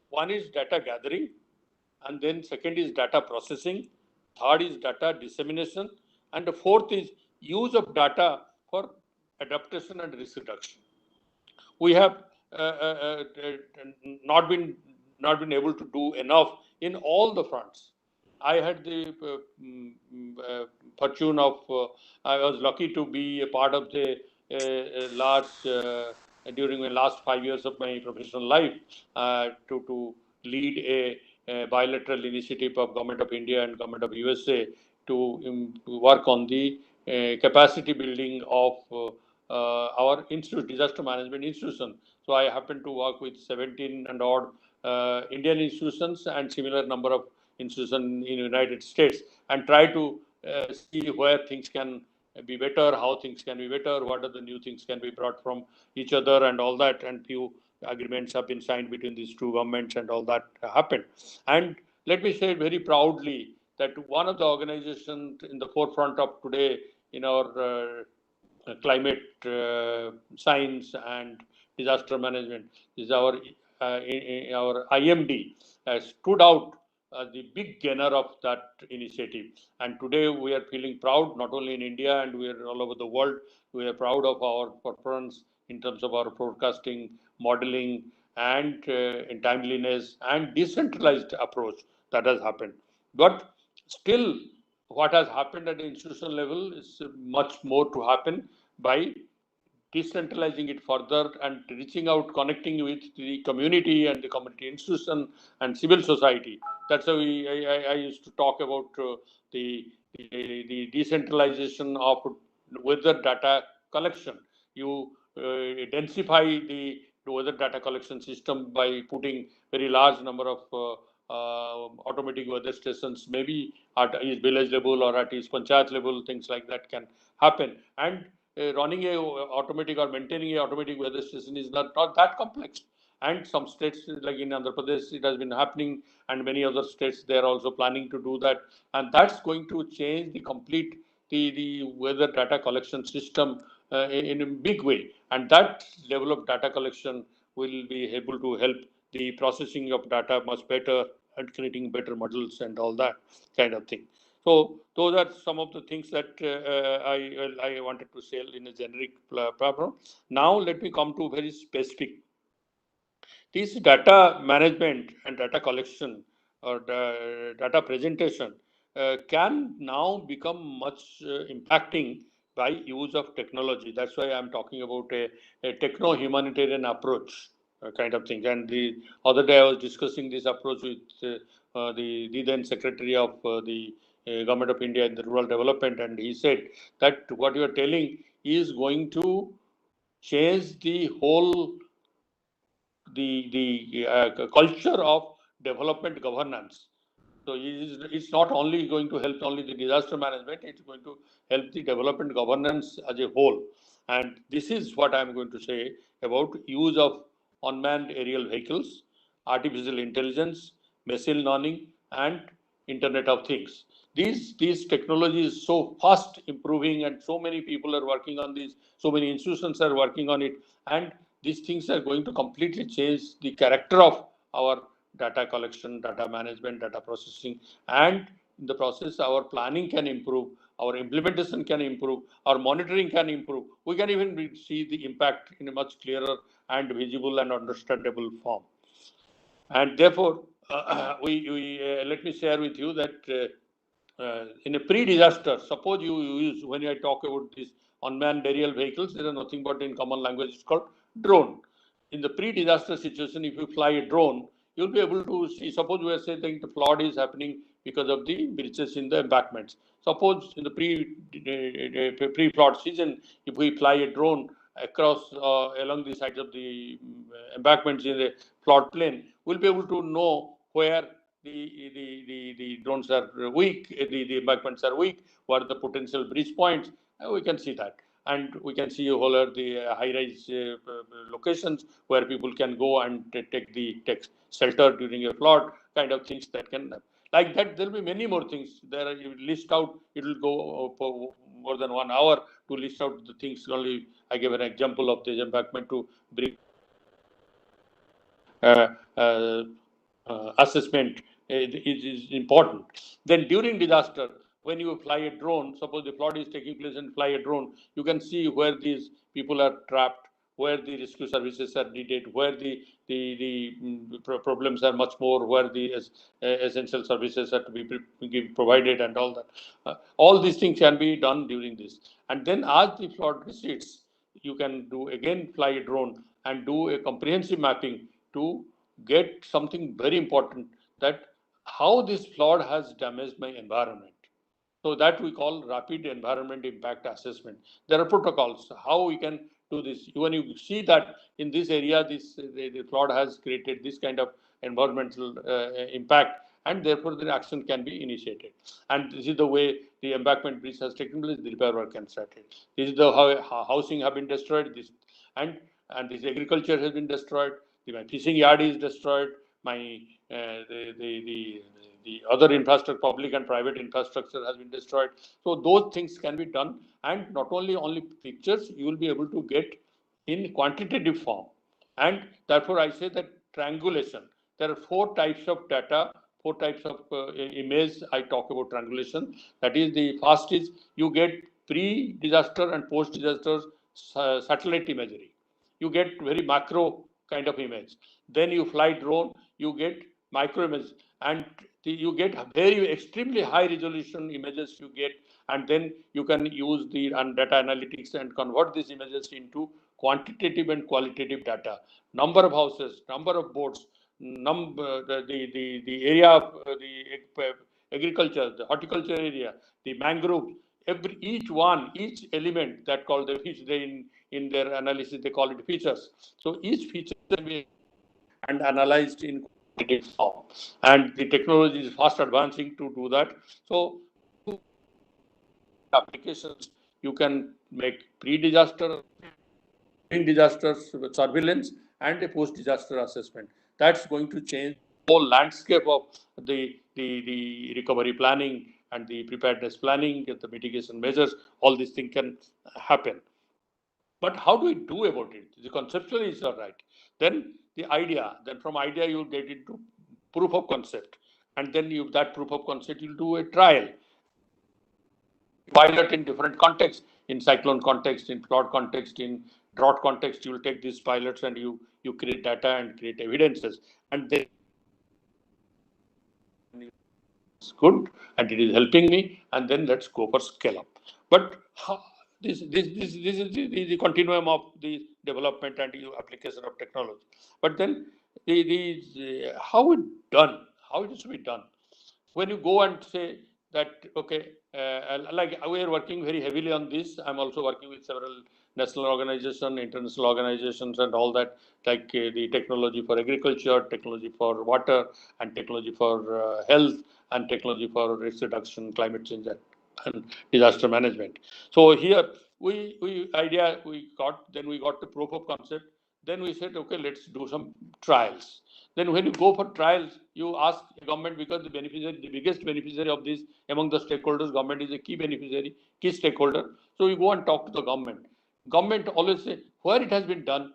One is data gathering, and then second is data processing, third is data dissemination, and the fourth is use of data for adaptation and risk reduction. We have not been not been able to do enough in all the fronts. I had the fortune of I was lucky to be a part of the large during my last 5 years of my professional life to lead a bilateral initiative of Government of India and Government of USA to work on the capacity building of our institute, disaster management institution. So I happen to work with 17 and odd Indian institutions and similar number of institutions in United States, and try to see where things can be better, how things can be better, what are the new things can be brought from each other, and all that. And few agreements have been signed between these two governments, and all that happened. And let me say very proudly that one of the organizations in the forefront of today in our climate science and disaster management is our IMD stood out as the big gainer of that initiative. And today we are feeling proud, not only in India, and we are all over the world. We are proud of our performance in terms of our forecasting, modeling, and in timeliness and decentralized approach that has happened. But still, what has happened at the institutional level is much more to happen by decentralizing it further and reaching out, connecting with the community and the community institution and civil society. That's how I used to talk about the decentralization of weather data collection. You densify the weather data collection system by putting very large number of automatic weather stations, maybe at each village level or at each panchayat level, things like that can happen. And running a automatic or maintaining a automatic weather station is not that complex. And some states like in Andhra Pradesh, it has been happening, and many other states they are also planning to do that. And that's going to change the complete the weather data collection system in a big way. And that level of data collection will be able to help the processing of data much better and creating better models and all that kind of thing. So those are some of the things that I wanted to say in a generic problem. Now let me come to very specific. This data management and data collection or data presentation can now become much impacting by use of technology. That's why I'm talking about a techno-humanitarian approach kind of thing. And the other day I was discussing this approach with the then Secretary of the Government of India in the Rural Development, and he said that what you are telling is going to change the whole the culture of development governance. So it's not only going to help only the disaster management, it's going to help the development governance as a whole. And this is what I'm going to say about use of unmanned aerial vehicles, artificial intelligence, machine learning, and Internet of Things. These technologies so fast improving, and so many people are working on this, so many institutions are working on it, and these things are going to completely change the character of our data collection, data management, data processing, and in the process, our planning can improve, our implementation can improve, our monitoring can improve. We can even see the impact in a much clearer and visible and understandable form. And therefore, let me share with you that in a pre-disaster, suppose you use, when I talk about these unmanned aerial vehicles, there is nothing but in common language, it's called drone. In the pre-disaster situation, if you fly a drone, you'll be able to see, suppose we are saying the flood is happening because of the breaches in the embankments. Suppose in the pre-flood season, if we fly a drone across along the sides of the embankments in the flood plain, we'll be able to know where the drones are weak, the embankments are weak, what are the potential breach points, we can see that. And we can see all the high-rise locations where people can go and take shelter during a flood, kind of things that can. Like that, there will be many more things. There are, you list out, it will go for more than 1 hour to list out the things. Only I gave an example of this embankment to bring uh, uh, assessment is important. Then during disaster, when you fly a drone, suppose the flood is taking place and fly a drone, you can see where these people are trapped, where the rescue services are needed, where the problems are much more, where the essential services are to be provided and all that. All these things can be done during this. And then as the flood recedes, you can do again fly a drone and do a comprehensive mapping to get something very important, that how this flood has damaged my environment. So that we call rapid environment impact assessment. There are protocols how we can do this. When you see that in this area, the flood has created this kind of environmental impact, and therefore the action can be initiated. And this is the way the embankment bridge has taken place. The repair work can start. This is the how housing have been destroyed. This and this agriculture has been destroyed. My fishing yard is destroyed. My the other infrastructure, public and private infrastructure, has been destroyed. So those things can be done, and not only pictures you will be able to get in quantitative form. And therefore, I say that triangulation. There are 4 types of data, 4 types of image. I talk about triangulation. That is, the first is you get pre-disaster and post-disaster satellite imagery. You get very macro kind of image. Then you fly drone, you get micro image, and you get very extremely high resolution images you get, and then you can use the data analytics and convert these images into quantitative and qualitative data. Number of houses, number of boats, the area of the agriculture, the horticulture area, the mangrove, each element that called the feature, in their analysis they call it features. So each feature can be and analyzed in quantitative form, and the technology is fast advancing to do that. So applications, you can make pre-disaster, disaster surveillance, and a post-disaster assessment. That's going to change the whole landscape of the recovery planning and the preparedness planning, the mitigation measures. All these things can happen. But how do we do about it? The conceptually is all right. Then the idea. Then from idea you get into proof of concept, and then you that proof of concept you'll do a trial, pilot in different contexts, in cyclone context, in flood context, in drought context. You will take these pilots and you create data and create evidences, and then it's good and it is helping me, and then let's go for scale up. But how, this is the continuum of the development and application of technology. But then how it done, how it is to be done. When you go and say that, okay, like we are working very heavily on this. I'm also working with several national organizations, international organizations, and all that, like the technology for agriculture, technology for water, and technology for health, and technology for risk reduction, climate change, and disaster management. So here we got, then we got the proof of concept. Then we said, okay, let's do some trials. Then when you go for trials, you ask the government, because the biggest beneficiary of this among the stakeholders, government is a key beneficiary, key stakeholder. So you go and talk to the government. Government always say where it has been done.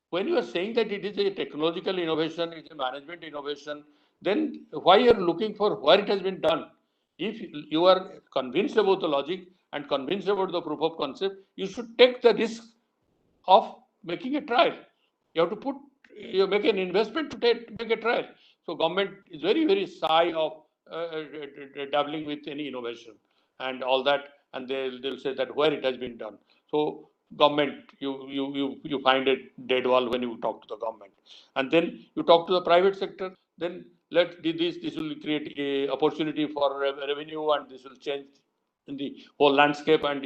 When you are saying that it is a technological innovation, it's a management innovation, then why you are looking for where it has been done? If you are convinced about the logic and convinced about the proof of concept, you should take the risk of making a trial. You have to you make an investment to make a trial. So government is very, very shy of dabbling with any innovation and all that, and they'll say that where it has been done. So government, you find a dead wall when you talk to the government, and then you talk to the private sector. Then this will create a opportunity for revenue, and this will change in the whole landscape. And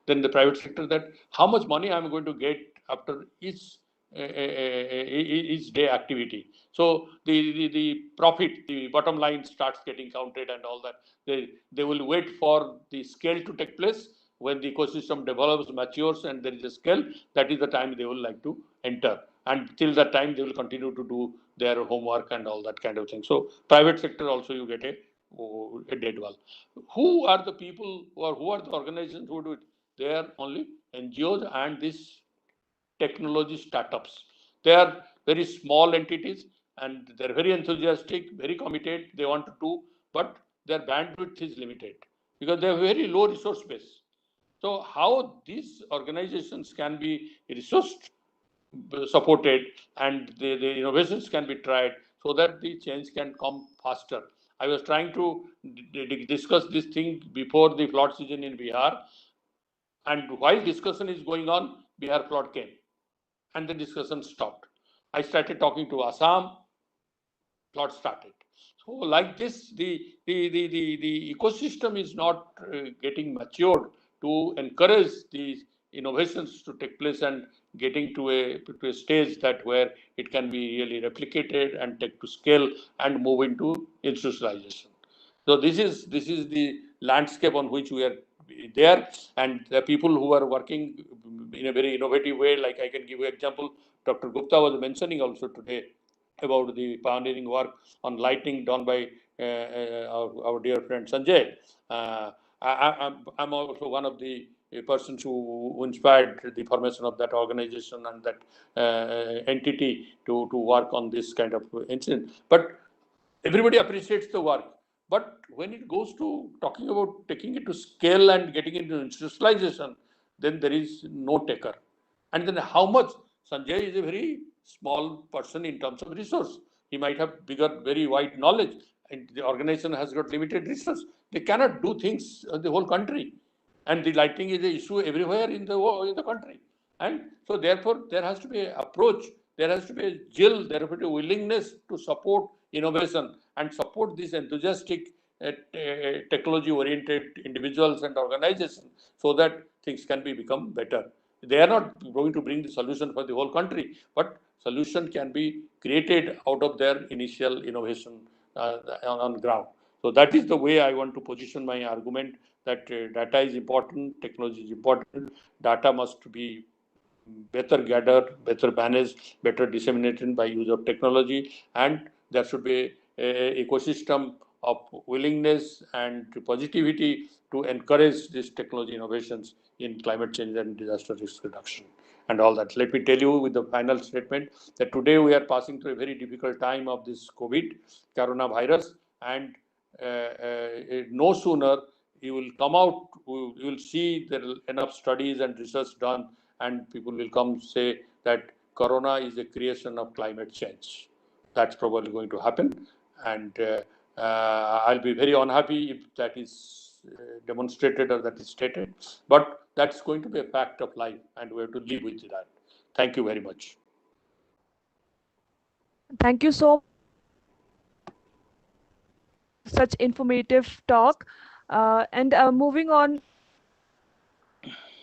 then the private sector, that how much money I'm going to get after each day activity. So the profit, the bottom line starts getting counted and all that. They will wait for the scale to take place. When the ecosystem develops, matures, and there is a scale, that is the time they will like to enter. And till that time, they will continue to do their homework and all that kind of thing. So private sector also you get a dead wall. Who are the people or who are the organizations who do it? They are only NGOs and these technology startups. They are very small entities and they're very enthusiastic, very committed. They want to do, but their bandwidth is limited because they have very low resource base. So how these organizations can be resourced, supported, and the innovations can be tried so that the change can come faster. I was trying to discuss this thing before the flood season in Bihar, and while discussion is going on, Bihar flood came, and the discussion stopped. I started talking to Assam, plot started. So like this, the ecosystem is not getting matured to encourage these innovations to take place and getting to a stage that where it can be really replicated and take to scale and move into institutionalization. So this is the landscape on which we are there, and the people who are working in a very innovative way. Like I can give you example. Dr. Gupta was mentioning also today about the pioneering work on lighting done by our dear friend Sanjay. I'm also one of the persons who inspired the formation of that organization and that entity to work on this kind of incident. But everybody appreciates the work. But when it goes to talking about taking it to scale and getting into institutionalization, then there is no taker. And then how much? Sanjay is a very small person in terms of resource. He might have bigger, very wide knowledge, and the organization has got limited resource. They cannot do things the whole country, and the lighting is an issue everywhere in the country. And so, therefore, there has to be an approach. There has to be a zeal. There has to be a willingness to support innovation and support these enthusiastic, technology-oriented individuals and organizations, so that things can become better. They are not going to bring the solution for the whole country, but solution can be created out of their initial innovation on ground. So that is the way I want to position my argument, that data is important, technology is important, data must be better gathered, better managed, better disseminated by use of technology, and there should be a ecosystem of willingness and positivity to encourage these technology innovations in climate change and disaster risk reduction and all that. Let me tell you with the final statement that today we are passing through a very difficult time of this COVID coronavirus, and no sooner you will come out, you will see there are enough studies and research done, and people will come say that corona is a creation of climate change. That's probably going to happen, and I'll be very unhappy if that is demonstrated or that is stated, but that's going to be a fact of life, and we have to live with that. Thank you very much. Thank you so such informative talk. And moving on,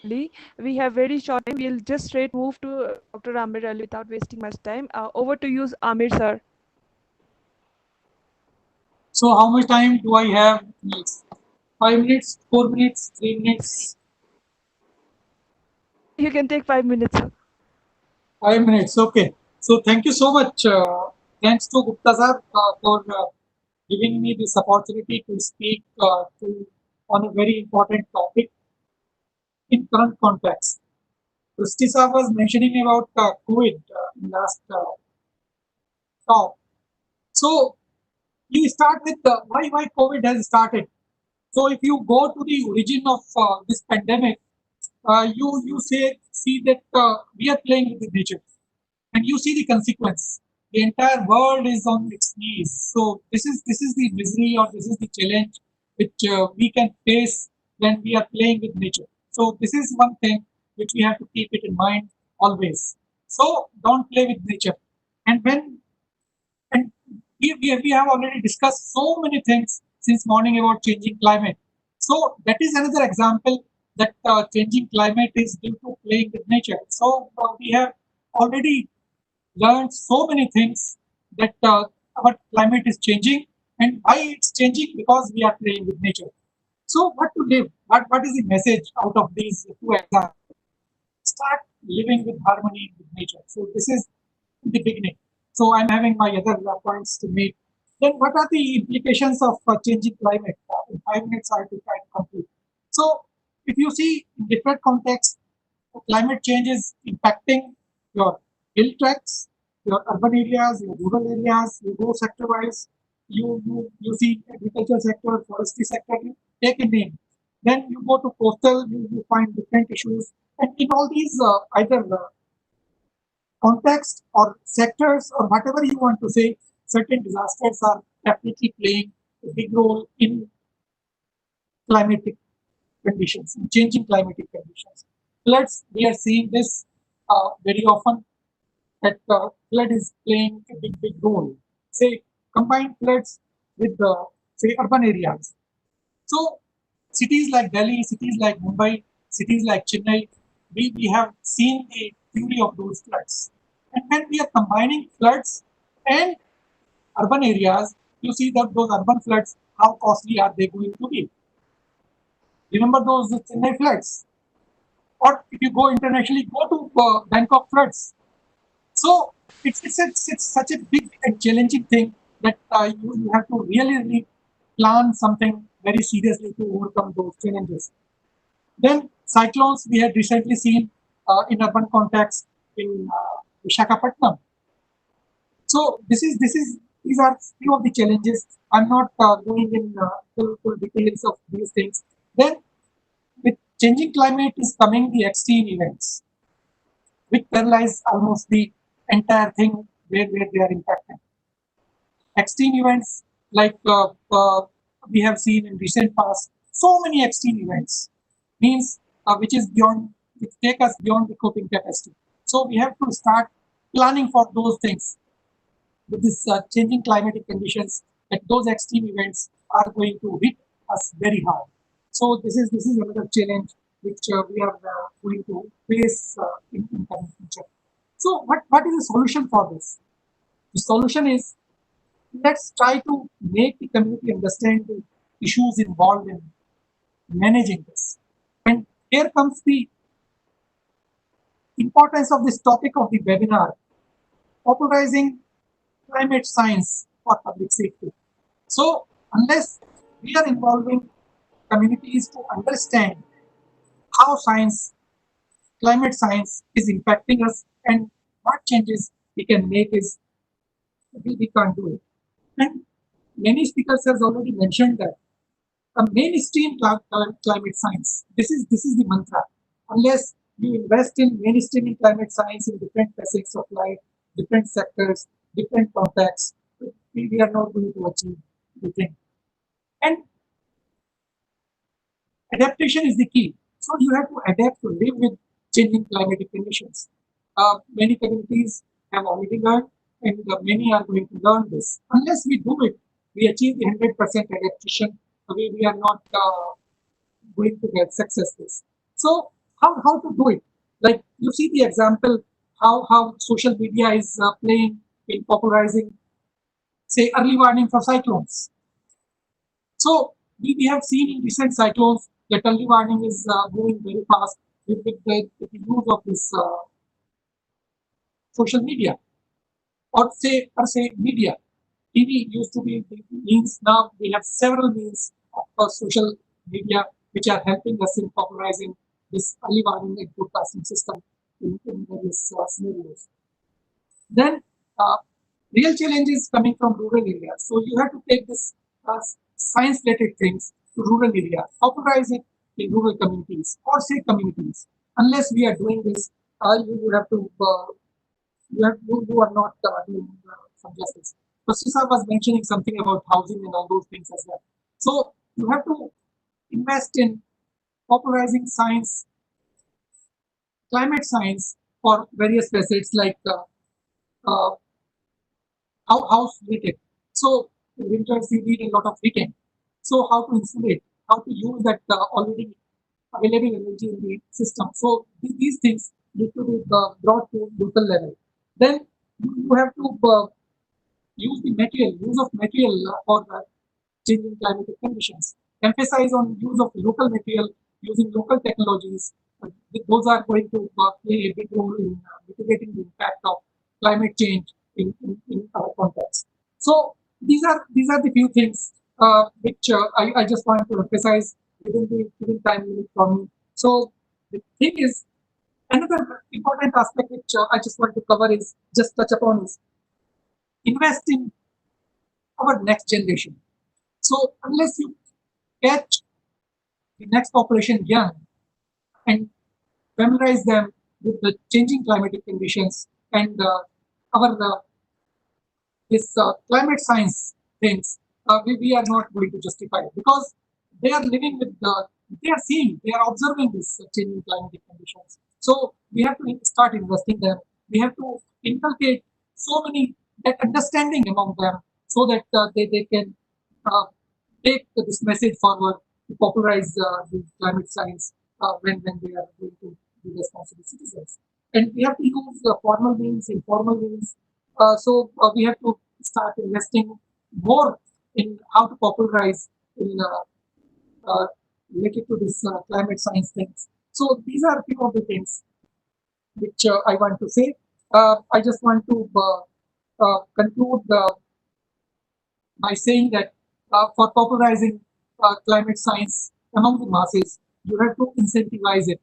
we have very short time. We'll just straight move to Dr. Amir Ali without wasting much time. Over to you, Amir sir. So how much time do I have? 5 minutes, 4 minutes, 3 minutes? You can take 5 minutes. 5 minutes, okay. So thank you so much. Thanks to Gupta sir for giving me this opportunity to speak on a very important topic in current context. Christy sir was mentioning about COVID in last talk. So you start with why COVID has started. So if you go to the origin of this pandemic, you see that we are playing with nature, and you see the consequence. The entire world is on its knees. So this is the misery, or this is the challenge which we can face when we are playing with nature. So this is one thing which we have to keep it in mind always. So don't play with nature. And we have already discussed so many things since morning about changing climate. So that is another example that changing climate is due to playing with nature. So we have already learned so many things that our climate is changing, and why it's changing, because we are playing with nature. So what to live? What is the message out of these two examples? Start living with harmony with nature. So this is the beginning. So I'm having my other points to make. Then what are the implications of changing climate? In 5 minutes, I have to try to complete. So if you see in different contexts, climate change is impacting your hill tracts, your urban areas, your rural areas. You go sector wise. You see agriculture sector, forestry sector. You take a name. Then you go to coastal. You find different issues, and in all these either context or sectors or whatever you want to say, certain disasters are definitely playing a big role in climatic conditions, in changing climatic conditions. Floods, we are seeing this very often, that flood is playing a big role. Say, combine floods with the, say, urban areas. So, cities like Delhi, cities like Mumbai, cities like Chennai, we have seen the fury of those floods. And when we are combining floods and urban areas, you see that those urban floods, how costly are they going to be? Remember those Chennai floods? Or if you go internationally, go to Bangkok floods. So it's such a big and challenging thing that you have to really plan something very seriously to overcome those challenges. Then cyclones we had recently seen in urban context in Visakhapatnam. So these are few of the challenges. I'm not going in full details of these things. Then with changing climate is coming the extreme events, which paralyze almost the entire thing where they are impacted. Extreme events like we have seen in recent past, so many extreme events means which is beyond, which take us beyond the coping capacity. So we have to start planning for those things with this changing climatic conditions, that those extreme events are going to hit us very hard. So this is another challenge which we are going to face in coming future. So what is the solution for this? The solution is, let's try to make the community understand the issues involved in managing this. And here comes the importance of this topic of the webinar, popularizing climate science for public safety. So unless we are involving communities to understand how climate science is impacting us and what changes we can make, is we can't do it. And many speakers have already mentioned that a mainstream climate science. This is the mantra. Unless you invest in mainstreaming climate science in different facets of life, different sectors, different contexts, we are not going to achieve the thing. And adaptation is the key. So you have to adapt to live with changing climatic conditions. Many communities have already learned, and many are going to learn this. Unless we do it, we achieve the 100% adaptation. We are not going to get successes. So how to do it? Like you see the example how social media is playing in popularizing, say, early warning for cyclones. So we have seen in recent cyclones that early warning is moving very fast with the use of this social media, or say media. TV used to be the means. Now we have several means of social media which are helping us in popularizing this early warning and forecasting system in various scenarios. Then real challenges coming from rural areas. So you have to take this science-related things to rural areas, popularize it in rural communities or say communities. Unless we are doing this, you have to you are not doing some justice. Prasisa was mentioning something about housing and all those things as well. So you have to invest in popularizing science, climate science for various facets like uh, house heating. So in winters you need a lot of heating. So how to insulate, how to use that already available energy in the system. So these things need to be brought to local level. Then you have to use of material for changing climatic conditions. Emphasize on use of local material, using local technologies. Those are going to play a big role in mitigating the impact of climate change in our context. So these are the few things which I just want to emphasize within the given time limit from me. So the thing is, another important aspect which I just want to cover is just touch upon is invest in our next generation. So unless you catch the next population young and familiarize them with the changing climatic conditions and our this climate science things, we are not going to justify it because they are living with they are seeing, they are observing these changing climatic conditions. So we have to start investing them. We have to inculcate so many that understanding among them so that they can uh, take this message forward to popularize the climate science when they are going to be responsible citizens. And we have to use formal means, informal means. So we have to start investing more in how to popularize in related to this climate science things. So these are a few of the things which I want to say. I just want to conclude by saying that for popularizing climate science among the masses, you have to incentivize it,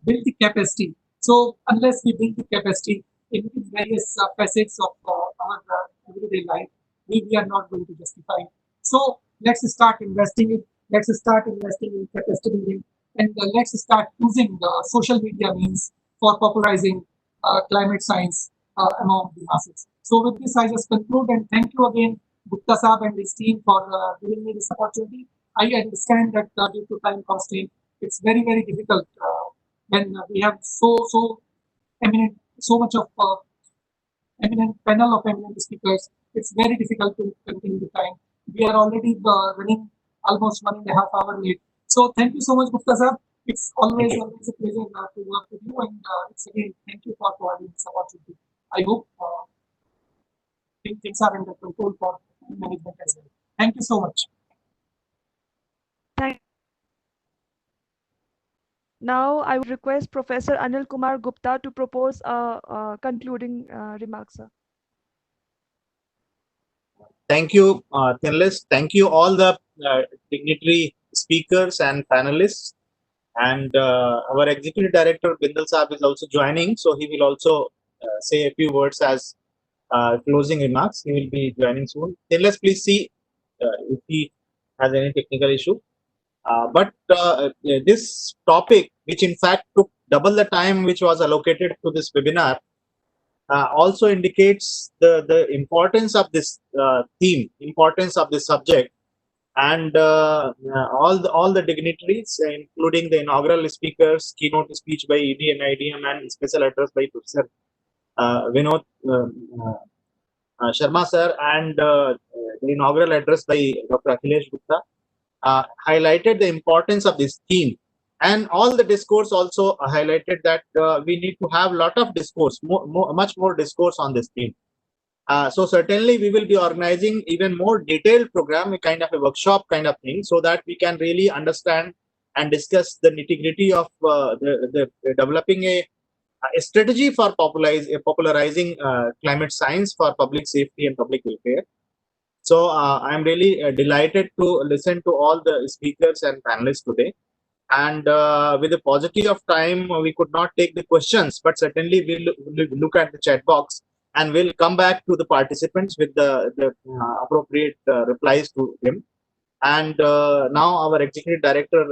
build the capacity. So unless we build the capacity in various facets of our everyday life, we are not going to justify it. So let's start investing it. Let's start investing in capacity building, and let's start using the social media means for popularizing climate science among the masses. So with this, I just conclude and thank you again, Gupta Saab and his team for giving me this opportunity. I understand that due to time constraint, it's very difficult when we have so eminent, so much of eminent panel of eminent speakers. It's very difficult to continue the time. We are already running almost 1.5 hours late. So thank you so much, Gupta Saab. It's always a pleasure to work with you, and it's again thank you for providing this opportunity. I hope things are under control for management as well. Thank you so much. Thank Now I would request Professor Anil Kumar Gupta to propose a concluding remarks, sir. Thank you, Thinless. Thank you all the dignitary speakers and panelists. And our executive director Bindal Saab is also joining, so he will also say a few words as closing remarks. He will be joining soon. Thinless, please see if he has any technical issue. But this topic, which in fact took double the time which was allocated to this webinar, also indicates the importance of this theme, importance of this subject, and all the dignitaries, including the inaugural speakers, keynote speech by ED and NIDM, and special address by Professor Vinod Sharma sir, and the inaugural address by Dr. Akhilesh Gupta, highlighted the importance of this theme. And all the discourse also highlighted that we need to have a lot of discourse, much more discourse on this theme. So certainly we will be organizing even more detailed program, a kind of a workshop kind of thing, so that we can really understand and discuss the nitty-gritty of the developing a strategy for popularizing climate science for public safety and public welfare. So I'm really delighted to listen to all the speakers and panelists today. And with the paucity of time, we could not take the questions, but certainly we'll look at the chat box and we'll come back to the participants with the appropriate replies to them. And now our executive director,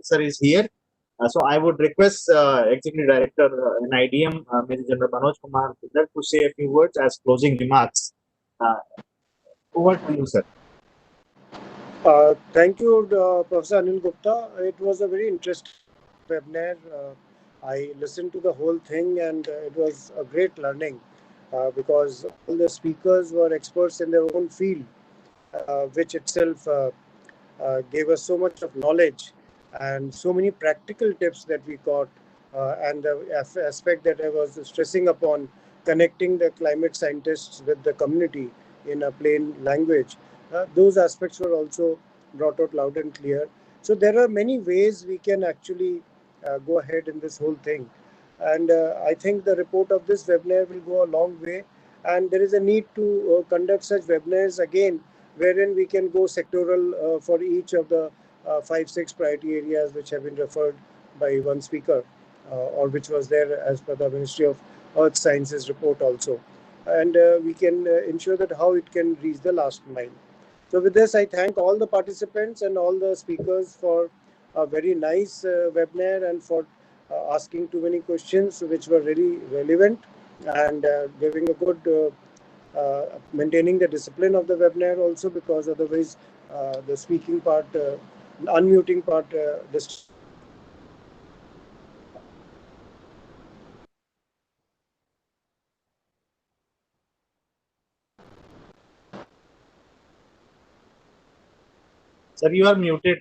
sir, is here. So I would request executive director NIDM, Major General Manoj Kumar, to say a few words as closing remarks. Over to you, sir. Thank you, Professor Anil Gupta. It was a very interesting webinar. I listened to the whole thing, and it was a great learning because all the speakers were experts in their own field, which itself gave us so much of knowledge and so many practical tips that we got. And the aspect that I was stressing upon, connecting the climate scientists with the community in a plain language, those aspects were also brought out loud and clear. So there are many ways we can actually go ahead in this whole thing. And I think the report of this webinar will go a long way and there is a need to conduct such webinars again, wherein we can go sectoral for each of the 5-6 priority areas which have been referred by one speaker, or which was there as per the Ministry of Earth Sciences report also, and we can ensure that how it can reach the last mile. So with this, I thank all the participants and all the speakers for a very nice webinar, and for asking too many questions which were very relevant, and giving a good maintaining the discipline of the webinar also, because otherwise the speaking part, unmuting part, this. Sir, you are muted.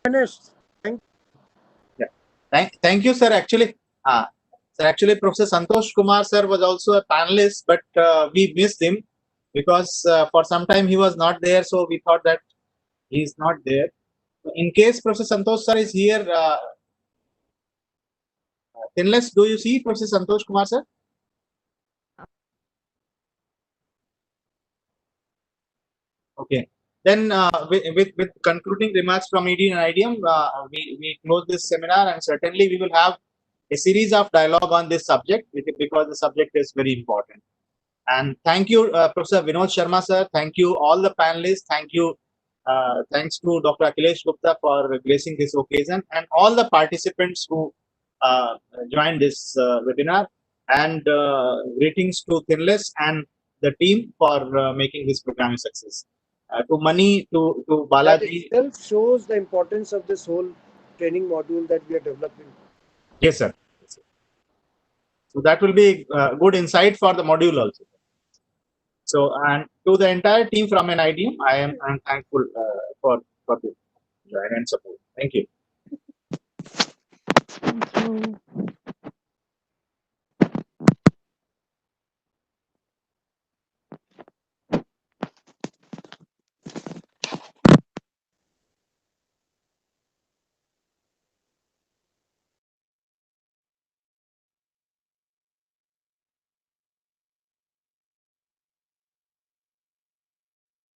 Finished. Thank Thank you, sir. Actually, Professor Santosh Kumar sir was also a panelist, but we missed him because for some time he was not there. So we thought that he is not there. In case Professor Santosh sir is here, Thinless, do you see Professor Santosh Kumar sir? Okay. Then with concluding remarks from ED and IDM, we close this seminar, and certainly we will have a series of dialogue on this subject because the subject is very important. And thank you, Professor Vinod Sharma sir. Thank you all the panelists. Thanks to Dr. Akhilesh Gupta for gracing this occasion, and all the participants who joined this webinar. And greetings to Thinless and the team for making this program a success. To Mani, to that Balaji. itself shows the importance of this whole training module that we are developing. Yes, sir. So that will be good insight for the module also. So, and to the entire team from NIDM, I'm thankful for the join and support. Thank you. Thank you.